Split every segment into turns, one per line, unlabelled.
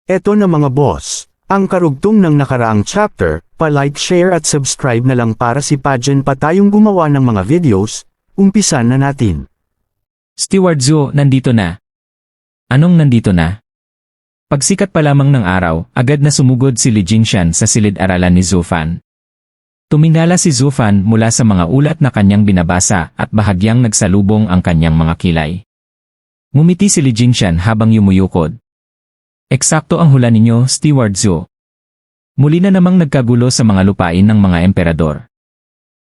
Eto na mga boss, ang karugtong ng nakaraang chapter, pa-like, share at subscribe na lang para si Pajen pa tayong gumawa ng mga videos, umpisan na natin.
Steward Zhu, nandito na. Anong nandito na? Pagsikat pa lamang ng araw, agad na sumugod si Li Jingshan sa silid-aralan ni Zhu Fan. Tumingala si Zhu Fan mula sa mga ulat na kanyang binabasa at bahagyang nagsalubong ang kanyang mga kilay. Ngumiti si Li Jingshan habang yumuyukod. Eksakto ang hula ninyo, Steward Zhu. Muli na namang nagkagulo sa mga lupain ng mga emperador.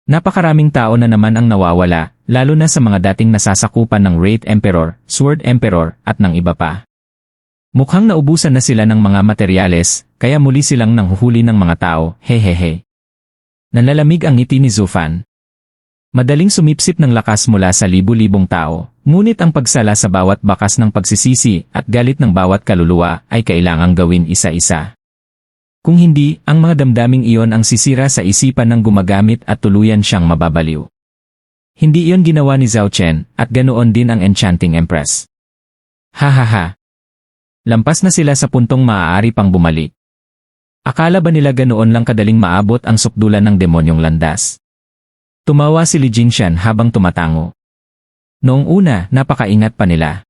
Napakaraming tao na naman ang nawawala, lalo na sa mga dating nasasakupan ng Wraith Emperor, Sword Emperor, at ng iba pa. Mukhang naubusan na sila ng mga materyales, kaya muli silang nanghuhuli ng mga tao, hehehe. Nanlalamig ang ngiti ni Zhu Fan. Madaling sumipsip ng lakas mula sa libu-libong tao, ngunit ang pagsala sa bawat bakas ng pagsisisi at galit ng bawat kaluluwa ay kailangang gawin isa-isa. Kung hindi, ang mga damdaming iyon ang sisira sa isipan ng gumagamit at tuluyan siyang mababaliw. Hindi iyon ginawa ni Zhao Chen, at ganoon din ang Enchanting Empress. Hahaha. Lampas na sila sa puntong maaari pang bumalik. Akala ba nila ganoon lang kadaling maabot ang sukdulan ng demonyong landas? Tumawa si Li Jingshan habang tumatango. Noong una, napakaingat pa nila.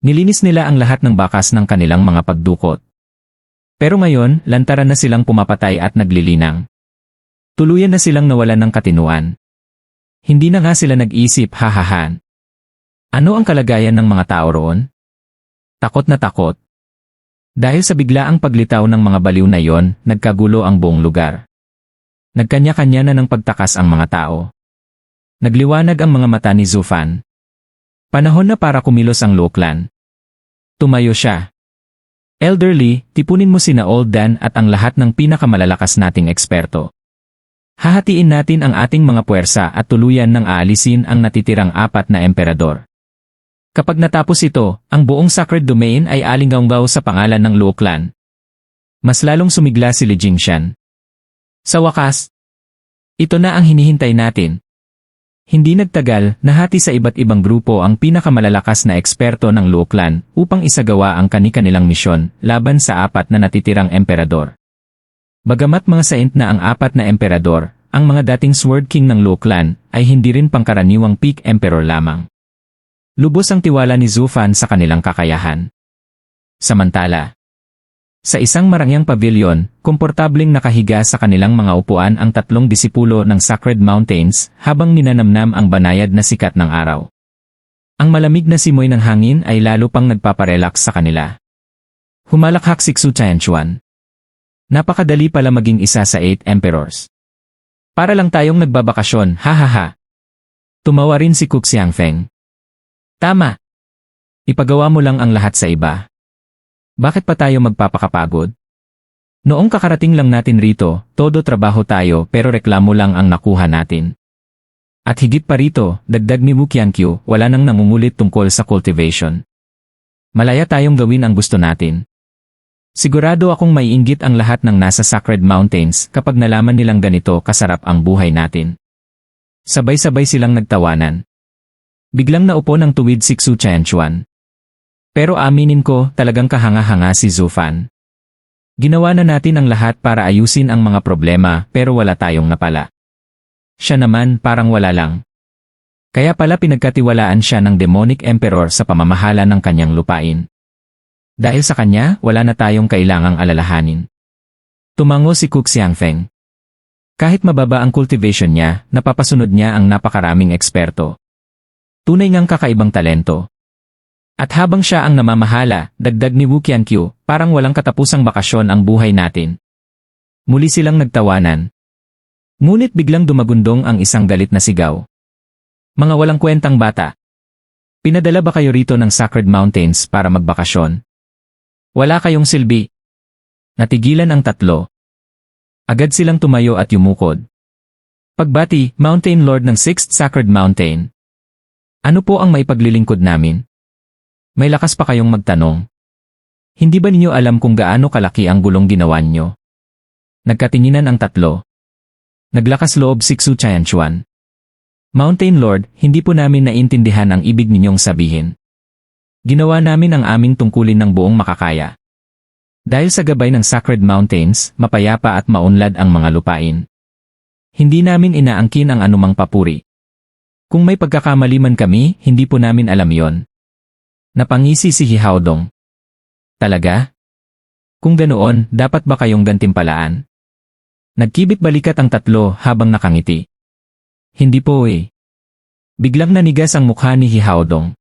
Nilinis nila ang lahat ng bakas ng kanilang mga pagdukot. Pero ngayon, lantaran na silang pumapatay at naglilinang. Tuluyan na silang nawalan ng katinuan. Hindi na nga sila nag-isip, hahahan. Ano ang kalagayan ng mga tao roon? Takot na takot. Dahil sa biglaang paglitaw ng mga baliw na yon, nagkagulo ang buong lugar. Nagkanya-kanya na ng pagtakas ang mga tao. Nagliwanag ang mga mata ni Zhu Fan. Panahon na para kumilos ang Luo Clan. Tumayo siya. Elderly, tipunin mo sina Old Dan at ang lahat ng pinakamalalakas nating eksperto. Hahatiin natin ang ating mga puwersa at tuluyan ng aalisin ang natitirang 4 na emperador. Kapag natapos ito, ang buong Sacred Domain ay alinggaw sa pangalan ng Luo Clan. Mas lalong sumigla si Li Jingshan. Sa wakas, ito na ang hinihintay natin. Hindi nagtagal, nahati sa iba't ibang grupo ang pinakamalalakas na eksperto ng Luo Clan upang isagawa ang kani-kanilang misyon laban sa 4 na natitirang emperador. Bagamat mga saint na ang 4 na emperador, ang mga dating Sword King ng Luo Clan ay hindi rin pangkaraniwang peak emperor lamang. Lubos ang tiwala ni Zhu Fan sa kanilang kakayahan. Samantala, sa isang marangyang pavilion, komportableng nakahiga sa kanilang mga upuan ang 3 disipulo ng Sacred Mountains habang ninanamnam ang banayad na sikat ng araw. Ang malamig na simoy ng hangin ay lalo pang nagpaparelax sa kanila. Humalakhak si Xu Tianchuan. Napakadali pala maging isa sa 8 emperors. Para lang tayong nagbabakasyon, hahaha. Tumawa rin si Kuk Xiangfeng. Tama. Ipagawa mo lang ang lahat sa iba. Bakit pa tayo magpapakapagod? Noong kakarating lang natin rito, todo trabaho tayo pero reklamo lang ang nakuha natin. At higit pa rito, dagdag ni Wu Qianqiu, wala nang nangungulit tungkol sa cultivation. Malaya tayong gawin ang gusto natin. Sigurado akong maiinggit ang lahat ng nasa Sacred Mountains kapag nalaman nilang ganito kasarap ang buhay natin. Sabay-sabay silang nagtawanan. Biglang naupo ng tuwid si Xu Tianchuan. Pero aminin ko, talagang kahanga-hanga si Zhu Fan. Ginawa na natin ang lahat para ayusin ang mga problema pero wala tayong napala. Siya naman parang wala lang. Kaya pala pinagkatiwalaan siya ng Demonic Emperor sa pamamahala ng kanyang lupain. Dahil sa kanya, wala na tayong kailangang alalahanin. Tumango si Kuk Xiangfeng. Kahit mababa ang cultivation niya, napapasunod niya ang napakaraming eksperto. Tunay ngang kakaibang talento. At habang siya ang namamahala, dagdag ni Wu Qianqiu, parang walang katapusang bakasyon ang buhay natin. Muli silang nagtawanan. Ngunit biglang dumagundong ang isang galit na sigaw. Mga walang kwentang bata. Pinadala ba kayo rito ng Sacred Mountains para magbakasyon? Wala kayong silbi. Natigilan ang 3. Agad silang tumayo at yumukod. Pagbati, Mountain Lord ng 6th Sacred Mountain. Ano po ang maipaglilingkod namin? May lakas pa kayong magtanong. Hindi ba ninyo alam kung gaano kalaki ang gulong ginawa niyo? Nagkatinginan ang 3. Naglakas loob si Xu Tianchuan. Mountain Lord, hindi po namin naintindihan ang ibig ninyong sabihin. Ginawa namin ang aming tungkulin ng buong makakaya. Dahil sa gabay ng Sacred Mountains, mapayapa at maunlad ang mga lupain. Hindi namin inaangkin ang anumang papuri. Kung may pagkakamali man kami, hindi po namin alam yon. Napangisi si Hihaodong. Talaga? Kung ganoon, dapat ba kayong gantimpalaan? Nagkibit balikat ang tatlo habang nakangiti. Hindi po eh. Biglang nanigas ang mukha ni Hihaodong.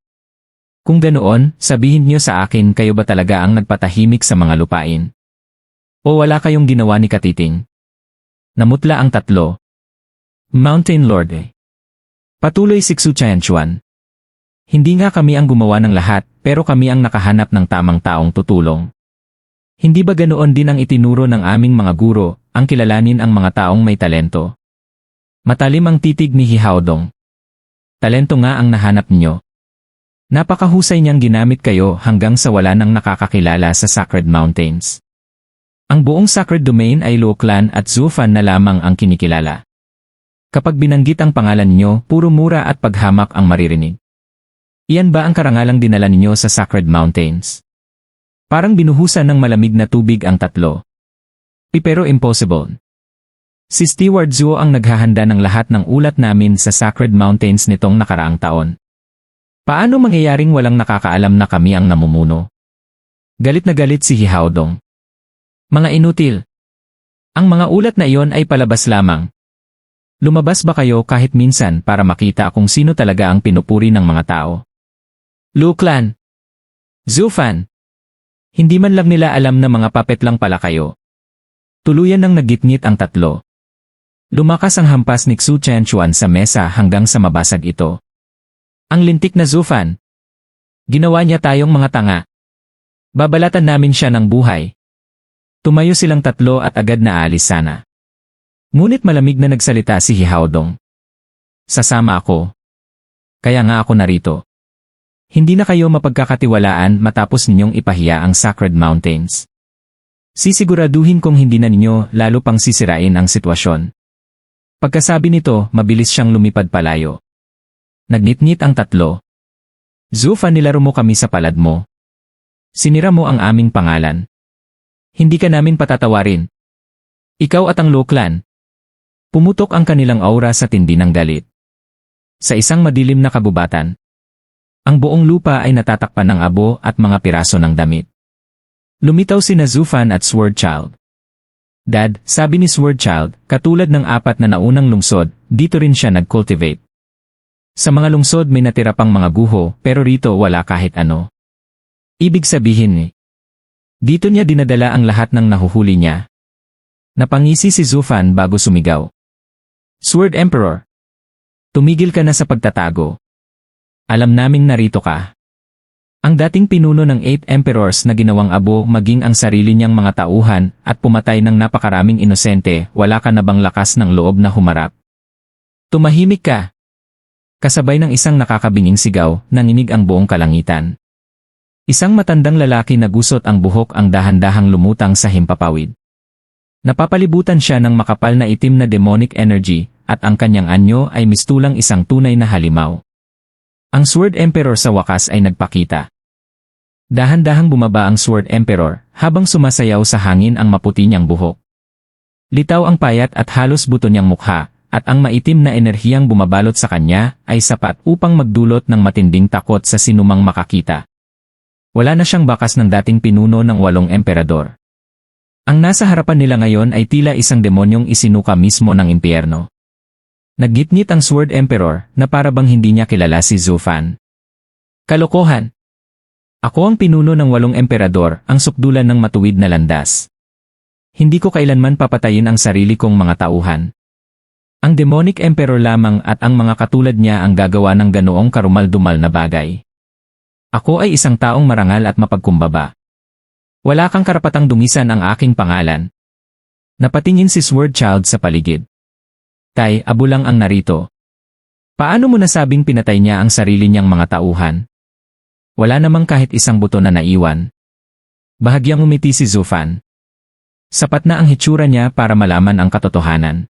Kung ganoon, sabihin niyo sa akin kayo ba talaga ang nagpatahimik sa mga lupain? O wala kayong ginawa ni Katiting? Namutla ang tatlo. Mountain Lord eh. Patuloy si Xu Tianchuan. Hindi nga kami ang gumawa ng lahat, pero kami ang nakahanap ng tamang taong tutulong. Hindi ba ganoon din ang itinuro ng aming mga guro, ang kilalanin ang mga taong may talento? Matalim ang titig ni Hihaodong. Talento nga ang nahanap niyo. Napakahusay niyang ginamit kayo hanggang sa wala nang nakakakilala sa Sacred Mountains. Ang buong Sacred Domain ay Luo Clan at Zufan na lamang ang kinikilala. Kapag binanggit ang pangalan niyo, puro mura at paghamak ang maririnig. Iyan ba ang karangalang dinala ninyo sa Sacred Mountains? Parang binuhusan ng malamig na tubig ang tatlo. Pero impossible. Si Steward Zuo ang naghahanda ng lahat ng ulat namin sa Sacred Mountains nitong nakaraang taon. Paano mangyayaring walang nakakaalam na kami ang namumuno? Galit na galit si Hihaodong. Mga inutil. Ang mga ulat na iyon ay palabas lamang. Lumabas ba kayo kahit minsan para makita kung sino talaga ang pinupuri ng mga tao? Luo Clan. Zufan. Hindi man lang nila alam na mga puppet lang pala kayo. Tuluyan nang nagitngit ang tatlo. Lumakas ang hampas ni Xu Tianchuan sa mesa hanggang sa mabasag ito. Ang lintik na Zufan. Ginawa niya tayong mga tanga. Babalatan namin siya ng buhay. Tumayo silang tatlo at agad na aalis sana. Ngunit malamig na nagsalita si Hihaodong. Sasama ako. Kaya nga ako narito. Hindi na kayo mapagkakatiwalaan matapos ninyong ipahiya ang Sacred Mountains. Sisiguraduhin kong hindi na ninyo lalo pang sisirain ang sitwasyon. Pagkasabi nito, mabilis siyang lumipad palayo. Nagnitngit ang tatlo. Zufan, nilaro mo kami sa palad mo. Sinira mo ang aming pangalan. Hindi ka namin patatawarin. Ikaw at ang Luo Clan. Pumutok ang kanilang aura sa tindi ng galit. Sa isang madilim na kabubatan, ang buong lupa ay natatakpan ng abo at mga piraso ng damit. Lumitaw sina Zufan at Swordchild. Dad, sabi ni Swordchild, katulad ng 4 na naunang lungsod, dito rin siya nag-cultivate. Sa mga lungsod may natira pang mga guho, pero rito wala kahit ano. Ibig sabihin dito niya dinadala ang lahat ng nahuhuli niya. Napangisi si Zufan bago sumigaw. Sword Emperor! Tumigil ka na sa pagtatago. Alam naming narito ka. Ang dating pinuno ng 8 Emperors na ginawang abo maging ang sarili niyang mga tauhan at pumatay ng napakaraming inosente, wala ka na bang lakas ng loob na humarap? Tumahimik ka! Kasabay ng isang nakakabinging sigaw, nanginig ang buong kalangitan. Isang matandang lalaki na gusot ang buhok ang dahan-dahang lumutang sa himpapawid. Napapalibutan siya ng makapal na itim na demonic energy, at ang kanyang anyo ay mistulang isang tunay na halimaw. Ang Sword Emperor sa wakas ay nagpakita. Dahan-dahang bumaba ang Sword Emperor, habang sumasayaw sa hangin ang maputi niyang buhok. Litaw ang payat at halos buto niyang mukha, at ang maitim na enerhiyang bumabalot sa kanya ay sapat upang magdulot ng matinding takot sa sinumang makakita. Wala na siyang bakas ng dating pinuno ng 8 emperador. Ang nasa harapan nila ngayon ay tila isang demonyong isinuka mismo ng impyerno. Naggitngit ang Sword Emperor na para bang hindi niya kilala si Zufan. Kalokohan! Ako ang pinuno ng 8 emperador, ang sukdulan ng matuwid na landas. Hindi ko kailanman papatayin ang sarili kong mga tauhan. Ang demonic emperor lamang at ang mga katulad niya ang gagawa ng ganoong karumal-dumal na bagay. Ako ay isang taong marangal at mapagkumbaba. Wala kang karapatang dumisan ang aking pangalan. Napatingin si Swordchild sa paligid. Tay, abo lang ang narito. Paano mo nasabing pinatay niya ang sarili niyang mga tauhan? Wala namang kahit isang buto na naiwan. Bahagyang umiti si Zufan. Sapat na ang hitsura niya para malaman ang katotohanan.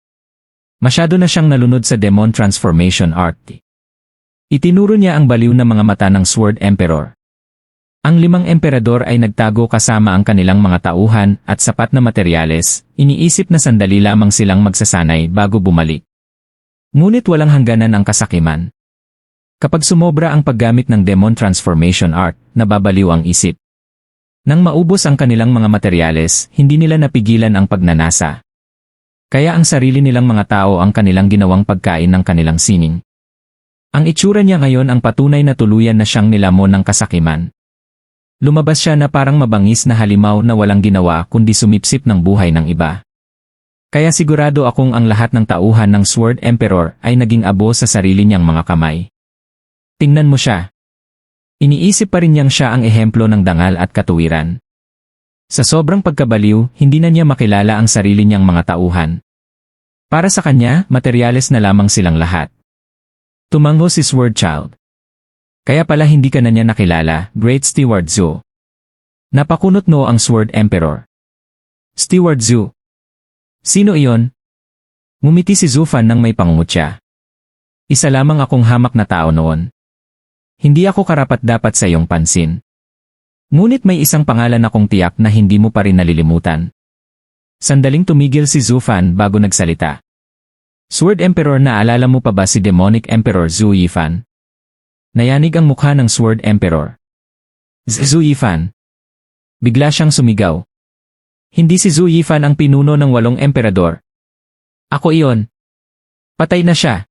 Masyado na siyang nalunod sa Demon Transformation Art. Itinuro niya ang baliw na mga mata ng Sword Emperor. Ang 5 emperador ay nagtago kasama ang kanilang mga tauhan at sapat na materyales, iniisip na sandali lamang silang magsasanay bago bumalik. Ngunit walang hangganan ang kasakiman. Kapag sumobra ang paggamit ng Demon Transformation Art, nababaliw ang isip. Nang maubos ang kanilang mga materyales, hindi nila napigilan ang pagnanasa. Kaya ang sarili nilang mga tao ang kanilang ginawang pagkain ng kanilang sining. Ang itsura niya ngayon ang patunay na tuluyan na siyang nilamon ng kasakiman. Lumabas siya na parang mabangis na halimaw na walang ginawa kundi sumipsip ng buhay ng iba. Kaya sigurado akong ang lahat ng tauhan ng Sword Emperor ay naging abo sa sarili niyang mga kamay. Tingnan mo siya. Iniisip pa rin niyang siya ang ehemplo ng dangal at katuwiran. Sa sobrang pagkabaliw, hindi na niya makilala ang sarili niyang mga tauhan. Para sa kanya, materyales na lamang silang lahat. Tumango si Sword Child. Kaya pala hindi ka na niya nakilala, Great Steward Zhu. Napakunot no ang Sword Emperor. Steward Zhu. Sino iyon? Ngumiti si Zufan nang may pangungutya. Isa lamang akong hamak na tao noon. Hindi ako karapat-dapat sa iyong pansin. Ngunit may isang pangalan akong tiyak na hindi mo pa rin nalilimutan. Sandaling tumigil si Zufan bago nagsalita. Sword Emperor, naalala mo pa ba si Demonic Emperor Zhu Yifan? Nayanig ang mukha ng Sword Emperor. Zhu Yifan. Bigla siyang sumigaw. Hindi si Zhu Yifan ang pinuno ng 8 emperador. Ako iyon. Patay na siya.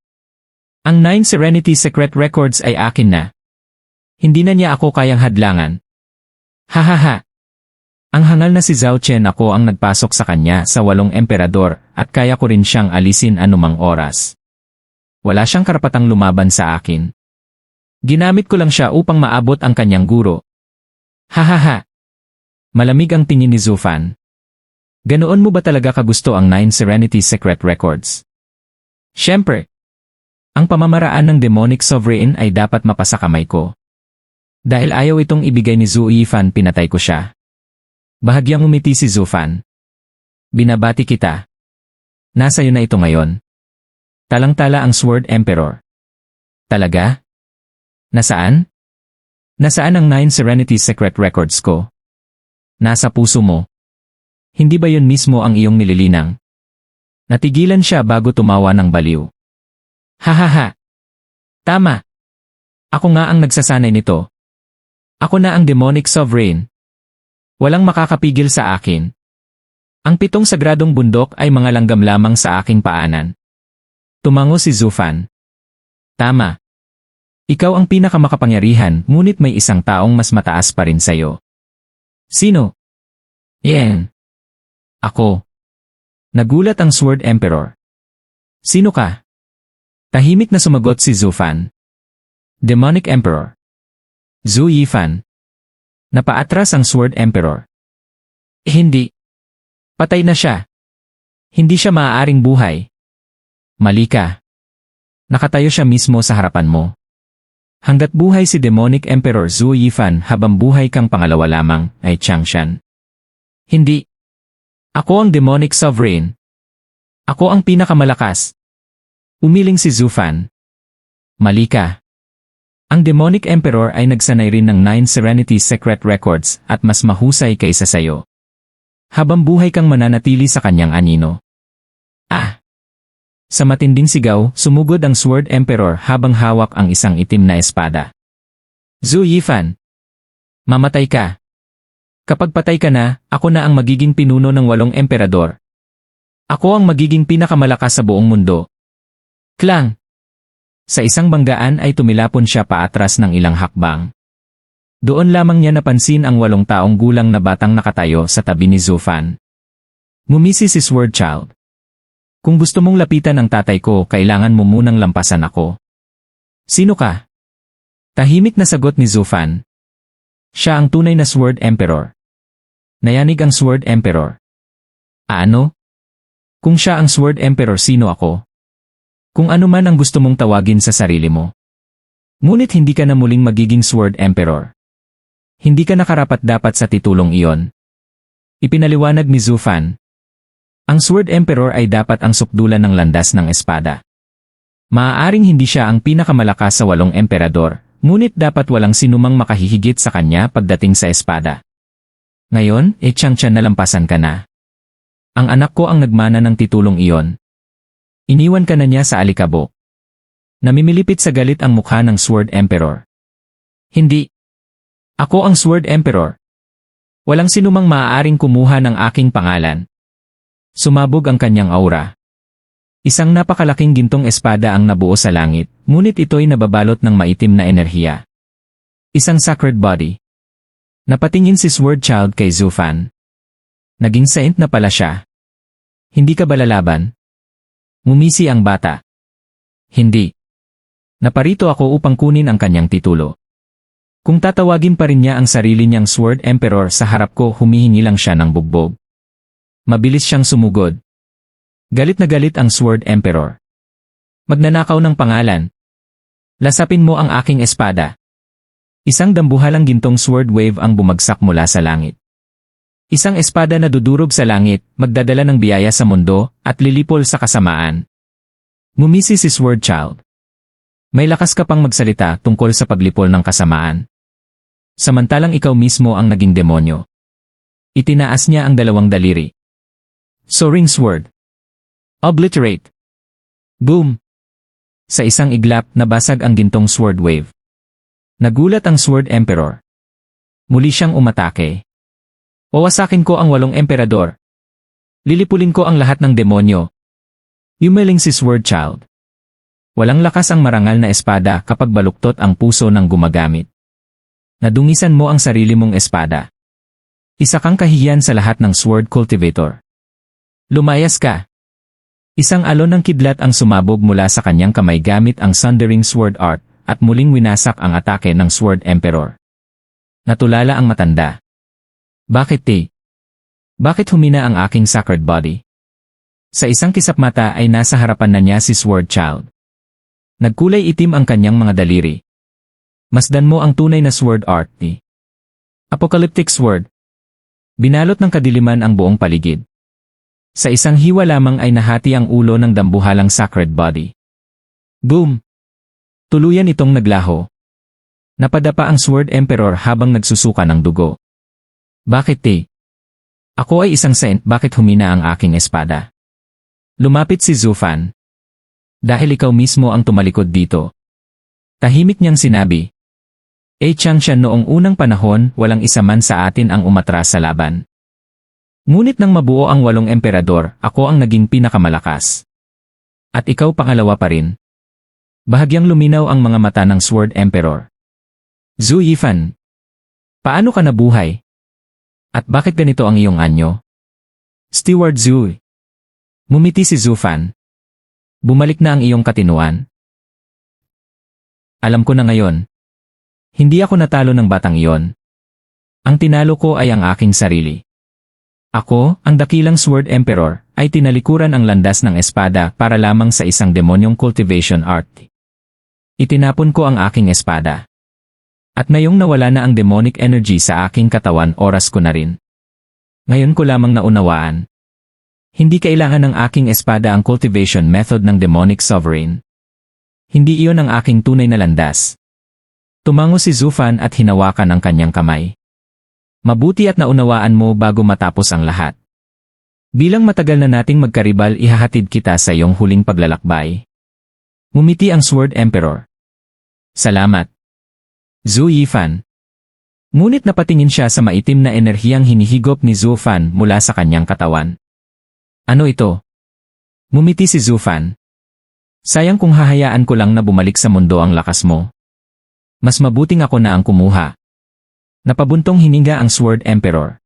Ang 9 Serenity Secret Records ay akin na. Hindi na niya ako kayang hadlangan. Hahaha. Ang hangal na si Zhao Chen, ako ang nagpasok sa kanya sa 8 emperador at kaya ko rin siyang alisin anumang oras. Wala siyang karapatang lumaban sa akin. Ginamit ko lang siya upang maabot ang kanyang guro. Hahaha. Malamig ang tingin ni Zufan. Ganoon mo ba talaga kagusto ang 9 Serenity Secret Records? Siyempre. Ang pamamaraan ng Demonic Sovereign ay dapat mapasa kamay ko. Dahil ayaw itong ibigay ni Zhu Yifan, pinatay ko siya. Bahagyang umiti si Zufan. Binabati kita. Nasa iyo na ito ngayon. Talang-tala ang Sword Emperor. Talaga? Nasaan? Nasaan ang 9 Serenity Secret Records ko? Nasa puso mo. Hindi ba yun mismo ang iyong nililinang? Natigilan siya bago tumawa ng baliw. Hahaha. Tama. Ako nga ang nagsasanay nito. Ako na ang Demonic Sovereign. Walang makakapigil sa akin. Ang 7 sagradong bundok ay mga langgam lamang sa aking paanan. Tumango si Zufan. Tama. Ikaw ang pinakamakapangyarihan, ngunit may isang taong mas mataas pa rin sa'yo. Sino? Yan. Ako. Nagulat ang Sword Emperor. Sino ka? Tahimik na sumagot si Zufan. Demonic Emperor. Zhu Yifan. Napaatras ang Sword Emperor. Hindi. Patay na siya. Hindi siya maaaring buhay. Mali ka. Nakatayo siya mismo sa harapan mo. Hanggat buhay si Demonic Emperor Zhu Yifan, habang buhay kang pangalawa lamang, ay Changshan. Hindi. Ako ang Demonic Sovereign. Ako ang pinakamalakas. Umiling si Zufan. Mali ka. Ang Demonic Emperor ay nagsanay rin ng 9 Serenity Secret Records at mas mahusay kaysa sayo. Habang buhay kang mananatili sa kanyang anino. Ah! Sa matinding sigaw, sumugod ang Sword Emperor habang hawak ang isang itim na espada. Zhu Yifan. Mamatay ka. Kapag patay ka na, ako na ang magiging pinuno ng 8 emperador. Ako ang magiging pinakamalakas sa buong mundo. Klang! Sa isang banggaan ay tumilapon siya paatras ng ilang hakbang. Doon lamang niya napansin ang 8 taong gulang na batang nakatayo sa tabi ni Zufan. Ngumisi si Sword Child. Kung gusto mong lapitan ang tatay ko, kailangan mo munang lampasan ako. Sino ka? Tahimik na sagot ni Zufan. Siya ang tunay na Sword Emperor. Nayanig ang Sword Emperor. Ano? Kung siya ang Sword Emperor, sino ako? Kung ano man ang gusto mong tawagin sa sarili mo. Ngunit hindi ka na muling magiging Sword Emperor. Hindi ka nakarapat-dapat sa titulong iyon. Ipinaliwanag ni Zufan. Ang Sword Emperor ay dapat ang sukdulan ng landas ng espada. Maaaring hindi siya ang pinakamalakas sa 8 emperador, Ngunit dapat walang sinumang makahihigit sa kanya pagdating sa espada. Ngayon, tiyang-tiyan nalampasan ka na. Ang anak ko ang nagmana ng titulong iyon. Iniwan ka na niya sa alikabok. Namimilipit sa galit ang mukha ng Sword Emperor. Hindi. Ako ang Sword Emperor. Walang sinumang maaaring kumuha ng aking pangalan. Sumabog ang kanyang aura. Isang napakalaking gintong espada ang nabuo sa langit, ngunit ito'y nababalot ng maitim na enerhiya. Isang sacred body. Napatingin si Sword Child kay Zufan. Naging saint na pala siya. Hindi ka ba lalaban? Ngumisi ang bata. Hindi. Naparito ako upang kunin ang kanyang titulo. Kung tatawagin pa rin niya ang sarili niyang Sword Emperor sa harap ko, humihingi lang siya ng bugbog. Mabilis siyang sumugod. Galit na galit ang Sword Emperor. Magnanakaw ng pangalan. Lasapin mo ang aking espada. Isang dambuhalang gintong sword wave ang bumagsak mula sa langit. Isang espada na dudurog sa langit, magdadala ng biyaya sa mundo, at lilipol sa kasamaan. Ngumisi si Sword Child. May lakas ka pang magsalita tungkol sa paglipol ng kasamaan. Samantalang ikaw mismo ang naging demonyo. Itinaas niya ang dalawang daliri. Soaring Sword. Obliterate. Boom! Sa isang iglap, nabasag ang gintong sword wave. Nagulat ang Sword Emperor. Muli siyang umatake. Wawasakin ko ang 8 emperador. Lilipulin ko ang lahat ng demonyo. Yumeling si Sword Child. Walang lakas ang marangal na espada kapag baluktot ang puso ng gumagamit. Nadungisan mo ang sarili mong espada. Isa kang kahihiyan sa lahat ng sword cultivator. Lumayas ka. Isang alon ng kidlat ang sumabog mula sa kanyang kamay gamit ang Sundering Sword Art at muling winasak ang atake ng Sword Emperor. Natulala ang matanda. Bakit Bakit humina ang aking sacred body? Sa isang kisap mata ay nasa harapan na niya si Sword Child. Nagkulay itim ang kanyang mga daliri. Masdan mo ang tunay na Sword Art ni Apocalyptic Sword. Binalot ng kadiliman ang buong paligid. Sa isang hiwa lamang ay nahati ang ulo ng dambuhalang sacred body. Boom! Tuluyan itong naglaho. Napadapa ang Sword Emperor habang nagsusuka ng dugo. Bakit Ako ay isang saint, bakit humina ang aking espada? Lumapit si Zufan. Dahil ikaw mismo ang tumalikod dito. Tahimik niyang sinabi. Chang-tiyan noong unang panahon, walang isa man sa atin ang umatras sa laban. Ngunit nang mabuo ang 8 emperador, ako ang naging pinakamalakas. At ikaw pangalawa pa rin. Bahagyang luminaw ang mga mata ng Sword Emperor. Zhu Yifan. Paano ka nabuhay? At bakit ganito ang iyong anyo? Steward Zhu. Ngumiti si Zufan. Bumalik na ang iyong katinuan. Alam ko na ngayon. Hindi ako natalo ng batang iyon. Ang tinalo ko ay ang aking sarili. Ako, ang dakilang Sword Emperor, ay tinalikuran ang landas ng espada para lamang sa isang demonyong cultivation art. Itinapon ko ang aking espada. At ngayong nawala na ang demonic energy sa aking katawan, oras ko na rin. Ngayon ko lamang naunawaan. Hindi kailangan ng aking espada ang cultivation method ng demonic sovereign. Hindi iyon ang aking tunay na landas. Tumango si Zufan at hinawakan ang kanyang kamay. Mabuti at naunawaan mo bago matapos ang lahat. Bilang matagal na nating magkaribal, ihahatid kita sa iyong huling paglalakbay. Ngumiti ang Sword Emperor. Salamat. Zhu Yifan. Ngunit napatingin siya sa maitim na enerhiyang hinihigop ni Zufan mula sa kanyang katawan. Ano ito? Ngumiti si Zufan. Sayang kung hahayaan ko lang na bumalik sa mundo ang lakas mo. Mas mabuting ako na ang kumuha. Napabuntong hininga ang Sword Emperor.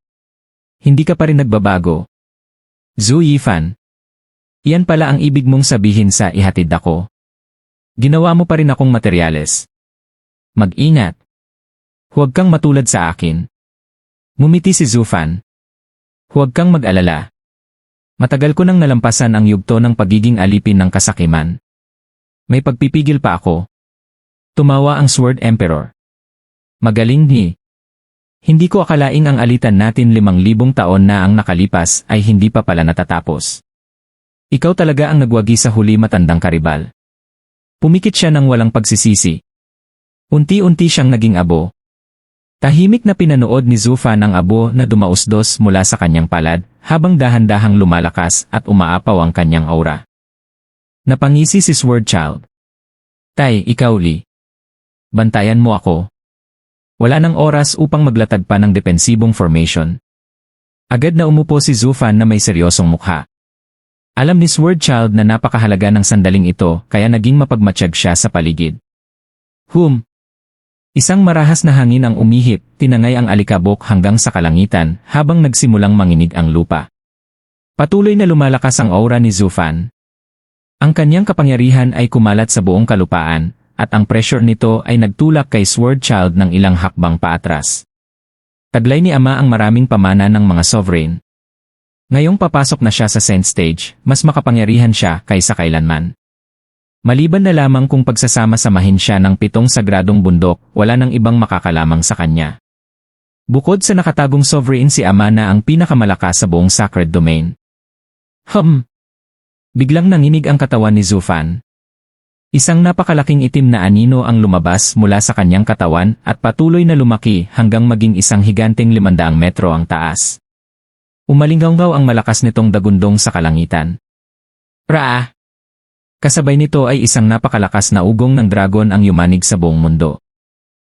Hindi ka pa rin nagbabago. Zhu Yifan. Iyan pala ang ibig mong sabihin sa ihatid ako. Ginawa mo pa rin akong materyales. Mag-ingat. Huwag kang matulad sa akin. Ngumiti si Zufan. Huwag kang mag-alala. Matagal ko nang nalampasan ang yugto ng pagiging alipin ng kasakiman. May pagpipigil pa ako. Tumawa ang Sword Emperor. Magaling ni. Hindi ko akalaing ang alitan natin 5,000 taon na ang nakalipas ay hindi pa pala natatapos. Ikaw talaga ang nagwagi sa huli, matandang karibal. Pumikit siya ng walang pagsisisi. Unti-unti siyang naging abo. Tahimik na pinanood ni Zufan ang abo na dumausdos mula sa kanyang palad, habang dahan-dahang lumalakas at umaapaw ang kanyang aura. Napangisi si Swordchild. Tay, ikaw Lee. Bantayan mo ako. Wala nang oras upang maglatag pa ng depensibong formation. Agad na umupo si Zufan na may seryosong mukha. Alam ni Swordchild na napakahalaga ng sandaling ito kaya naging mapagmatsyag siya sa paligid. Isang marahas na hangin ang umihip, tinangay ang alikabok hanggang sa kalangitan habang nagsimulang manginig ang lupa. Patuloy na lumalakas ang aura ni Zufan. Ang kanyang kapangyarihan ay kumalat sa buong kalupaan, at ang pressure nito ay nagtulak kay Swordchild ng ilang hakbang paatras. Taglay ni Ama ang maraming pamana ng mga sovereign. Ngayong papasok na siya sa Saint Stage, mas makapangyarihan siya kaysa kailanman. Maliban na lamang kung pagsasama-samahin siya ng 7 sagradong bundok, wala nang ibang makakalamang sa kanya. Bukod sa nakatagong sovereign si Ama na ang pinakamalakas sa buong sacred domain. Biglang nanginig ang katawan ni Zufan. Isang napakalaking itim na anino ang lumabas mula sa kanyang katawan at patuloy na lumaki hanggang maging isang higanteng 500 metro ang taas. Umalinggaw ang malakas nitong dagundong sa kalangitan. Kasabay nito ay isang napakalakas na ugong ng dragon ang yumanig sa buong mundo.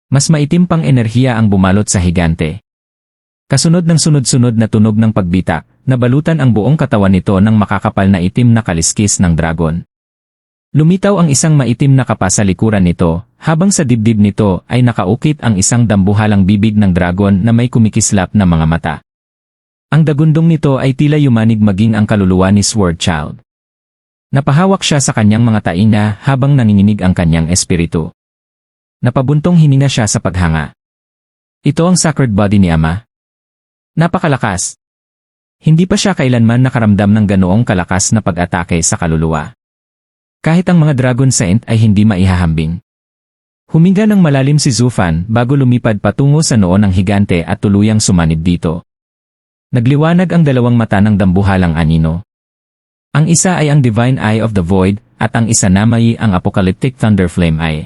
Mas maitim pang enerhiya ang bumalot sa higante. Kasunod ng sunod-sunod na tunog ng pagbitak, nabalutan ang buong katawan nito ng makakapal na itim na kaliskis ng dragon. Lumitaw ang isang maitim na kapa sa likuran nito, habang sa dibdib nito ay nakaukit ang isang dambuhalang bibig ng dragon na may kumikislap na mga mata. Ang dagundong nito ay tila yumanig maging ang kaluluwa ni Swordchild. Napahawak siya sa kanyang mga tainga habang nanginginig ang kanyang espiritu. Napabuntong hininga siya sa paghanga. Ito ang sacred body ni Ama. Napakalakas. Hindi pa siya kailanman nakaramdam ng ganoong kalakas na pag-atake sa kaluluwa. Kahit ang mga Dragon Saint ay hindi maihahambing. Huminga ng malalim si Zufan bago lumipad patungo sa noo ng higante at tuluyang sumanib dito. Nagliwanag ang dalawang mata ng dambuhalang anino. Ang isa ay ang Divine Eye of the Void, at ang isa naman ang Apocalyptic Thunderflame Eye.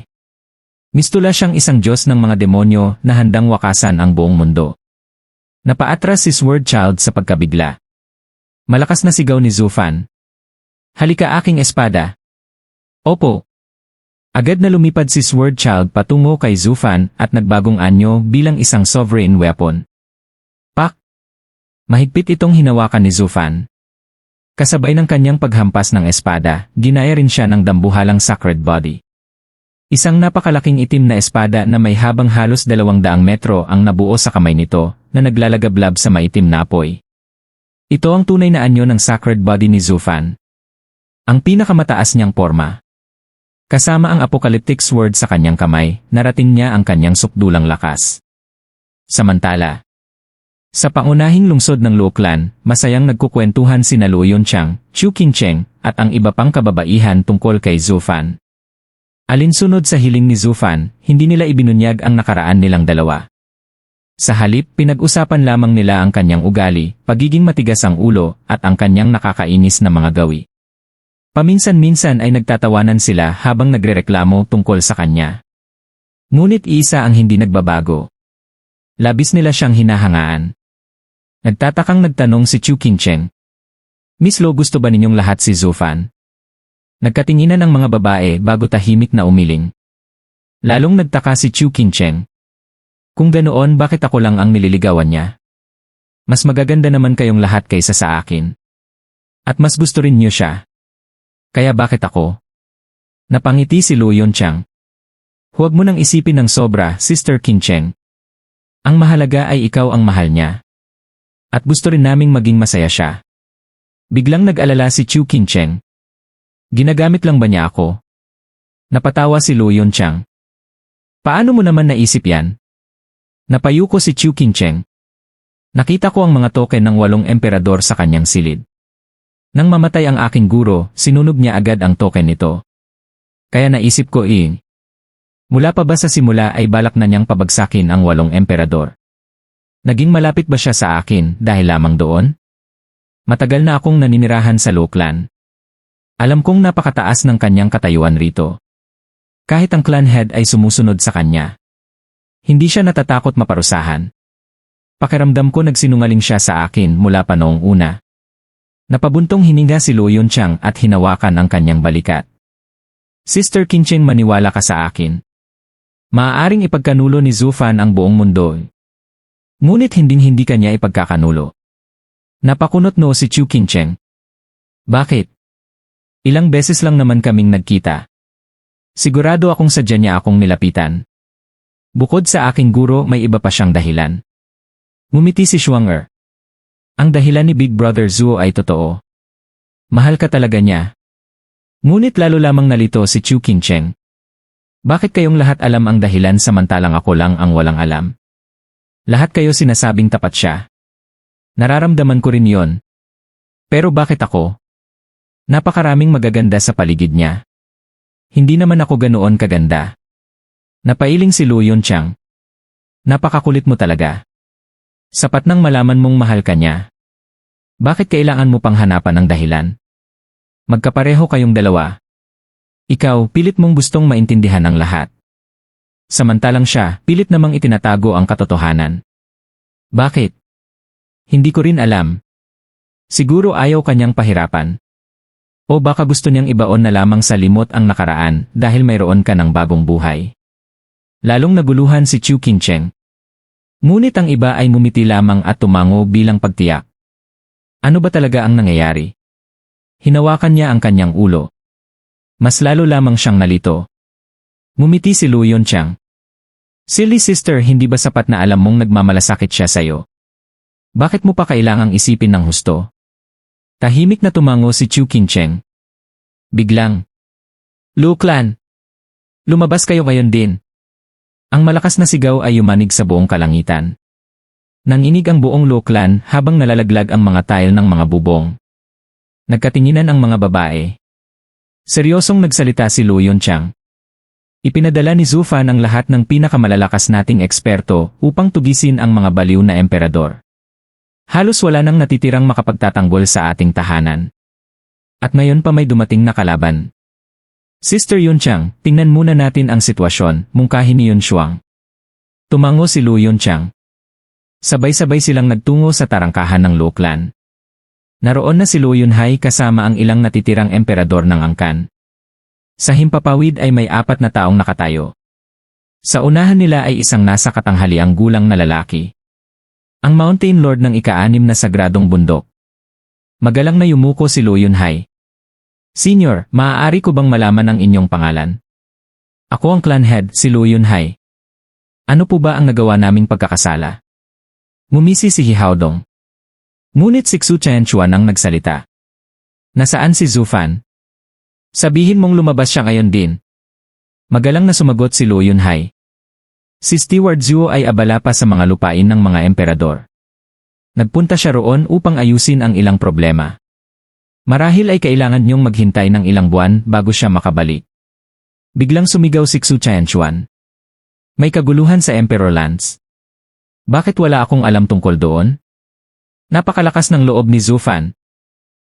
Mistula siyang isang Diyos ng mga demonyo na handang wakasan ang buong mundo. Napaatras si Swordchild sa pagkabigla. Malakas na sigaw ni Zufan. Halika aking espada. Opo. Agad na lumipad si Swordchild patungo kay Zufan at nagbagong anyo bilang isang sovereign weapon. Pak! Mahigpit itong hinawakan ni Zufan. Kasabay ng kanyang paghampas ng espada, ginaya rin siya ng dambuhalang sacred body. Isang napakalaking itim na espada na may habang halos 200 metro ang nabuo sa kamay nito, na naglalagablab sa maitim na apoy. Ito ang tunay na anyo ng sacred body ni Zufan. Ang pinakamataas niyang porma. Kasama ang apocalyptic sword sa kanyang kamay, narating niya ang kanyang sukdulang lakas. Samantala, sa pangunahing lungsod ng Luo Clan, masayang nagkukwentuhan sina Luo Yunchang, Chu Qingcheng, at ang iba pang kababaihan tungkol kay Zufan. Alinsunod sa hiling ni Zufan, hindi nila ibinunyag ang nakaraan nilang dalawa. Sa halip, pinag-usapan lamang nila ang kanyang ugali, pagiging matigas ang ulo, at ang kanyang nakakainis na mga gawi. Paminsan-minsan ay nagtatawanan sila habang nagrereklamo tungkol sa kanya. Ngunit isa ang hindi nagbabago. Labis nila siyang hinahangaan. Nagtatakang nagtanong si Chu Qingcheng. Miss Lo, gusto ba ninyong lahat si Zufan? Nagkatinginan ang mga babae bago tahimik na umiling. Lalong nagtaka si Chu Qingcheng. Kung ganoon, bakit ako lang ang nililigawan niya? Mas magaganda naman kayong lahat kaysa sa akin. At mas gusto rin niyo siya. Kaya bakit ako? Napangiti si Luo Yunchang. Huwag mo nang isipin ng sobra, Sister Qingcheng. Ang mahalaga ay ikaw ang mahal niya. At gusto rin naming maging masaya siya. Biglang nag-alala si Chu Qingcheng. Ginagamit lang ba niya ako? Napatawa si Luo Yunchang. Paano mo naman naisip yan? Napayuko si Chu Qingcheng. Nakita ko ang mga token ng 8 emperador sa kanyang silid. Nang mamatay ang aking guro, sinunog niya agad ang token nito. Kaya naisip ko mula pa ba sa simula ay balak na niyang pabagsakin ang 8 emperador? Naging malapit ba siya sa akin dahil lamang doon? Matagal na akong naninirahan sa Luo Clan. Alam kong napakataas ng kanyang katayuan rito. Kahit ang clan head ay sumusunod sa kanya. Hindi siya natatakot maparusahan. Pakiramdam ko nagsinungaling siya sa akin mula pa noong una. Napabuntong hininga si Luo Yunqiang at hinawakan ang kanyang balikat. Sister Qingqiang, maniwala ka sa akin. Maaaring ipagkanulo ni Zufan ang buong mundo. Ngunit hinding-hindi kanya ipagkakanulo. Napakunot no si Chu Qingqiang. Bakit? Ilang beses lang naman kaming nagkita. Sigurado akong sadya niya akong nilapitan. Bukod sa aking guro, may iba pa siyang dahilan. Ngumiti si Shuang. Ang dahilan ni Big Brother Zuo ay totoo. Mahal ka talaga niya. Ngunit lalo lamang nalito si Chu Qingqiang. Bakit kayong lahat alam ang dahilan samantalang ako lang ang walang alam? Lahat kayo sinasabing tapat siya. Nararamdaman ko rin yon. Pero bakit ako? Napakaraming magaganda sa paligid niya. Hindi naman ako ganoon kaganda. Napailing si Luo Yunqiang. Napakakulit mo talaga. Sapat nang malaman mong mahal ka niya. Bakit kailangan mo pang hanapan ng dahilan? Magkapareho kayong dalawa. Ikaw, pilit mong gustong maintindihan ang lahat. Samantalang siya, pilit namang itinatago ang katotohanan. Bakit? Hindi ko rin alam. Siguro ayaw kanyang pahirapan. O baka gusto niyang ibaon na lamang sa limot ang nakaraan dahil mayroon ka ng bagong buhay. Lalong naguluhan si Chu Qingqiang. Ngunit ang iba ay ngumiti lamang at tumango bilang pagtiyak. Ano ba talaga ang nangyayari? Hinawakan niya ang kanyang ulo. Mas lalo lamang siyang nalito. Ngumiti si Luo Yunqiang. Silly sister, hindi ba sapat na alam mong nagmamalasakit siya sa'yo? Bakit mo pa kailangang isipin ng husto? Tahimik na tumango si Chu Qingqiang. Biglang, Luo Clan! Lumabas kayo ngayon din. Ang malakas na sigaw ay yumanig sa buong kalangitan. Nanginig ang buong Luo Clan habang nalalaglag ang mga tile ng mga bubong. Nagkatinginan ang mga babae. Seryosong nagsalita si Luo Yunqiang. Ipinadala ni Zufan ang lahat ng pinakamalalakas nating eksperto upang tugisin ang mga baliw na emperador. Halos wala nang natitirang makapagtatanggol sa ating tahanan. At ngayon pa may dumating na kalaban. Sister Yunqiang, tingnan muna natin ang sitwasyon, mungkahi ni Yunshuang. Tumango si Luo Yunqiang. Sabay-sabay silang nagtungo sa tarangkahan ng Luo Clan. Naroon na si Luo Yunhai kasama ang ilang natitirang emperador ng angkan. Sa himpapawid ay may 4 na taong nakatayo. Sa unahan nila ay isang nasa katanghaliang gulang na lalaki. Ang Mountain Lord ng ika-6 na sagradong bundok. Magalang na yumuko si Luo Yunhai. Senior, maaari ko bang malaman ang inyong pangalan? Ako ang clan head, si Luo Yunhai. Ano po ba ang nagawa naming pagkakasala? Ngumisi si Hihaodong. Ngunit si Xu Tianchuan ang nagsalita. Nasaan si Zufan? Sabihin mong lumabas siya ngayon din. Magalang na sumagot si Luo Yunhai. Si Steward Zuo ay abala pa sa mga lupain ng mga emperador. Nagpunta siya roon upang ayusin ang ilang problema. Marahil ay kailangan niyong maghintay ng ilang buwan bago siya makabalik. Biglang sumigaw si Xu Tianchuan. May kaguluhan sa Emperor Lands. Bakit wala akong alam tungkol doon? Napakalakas ng loob ni Zufan.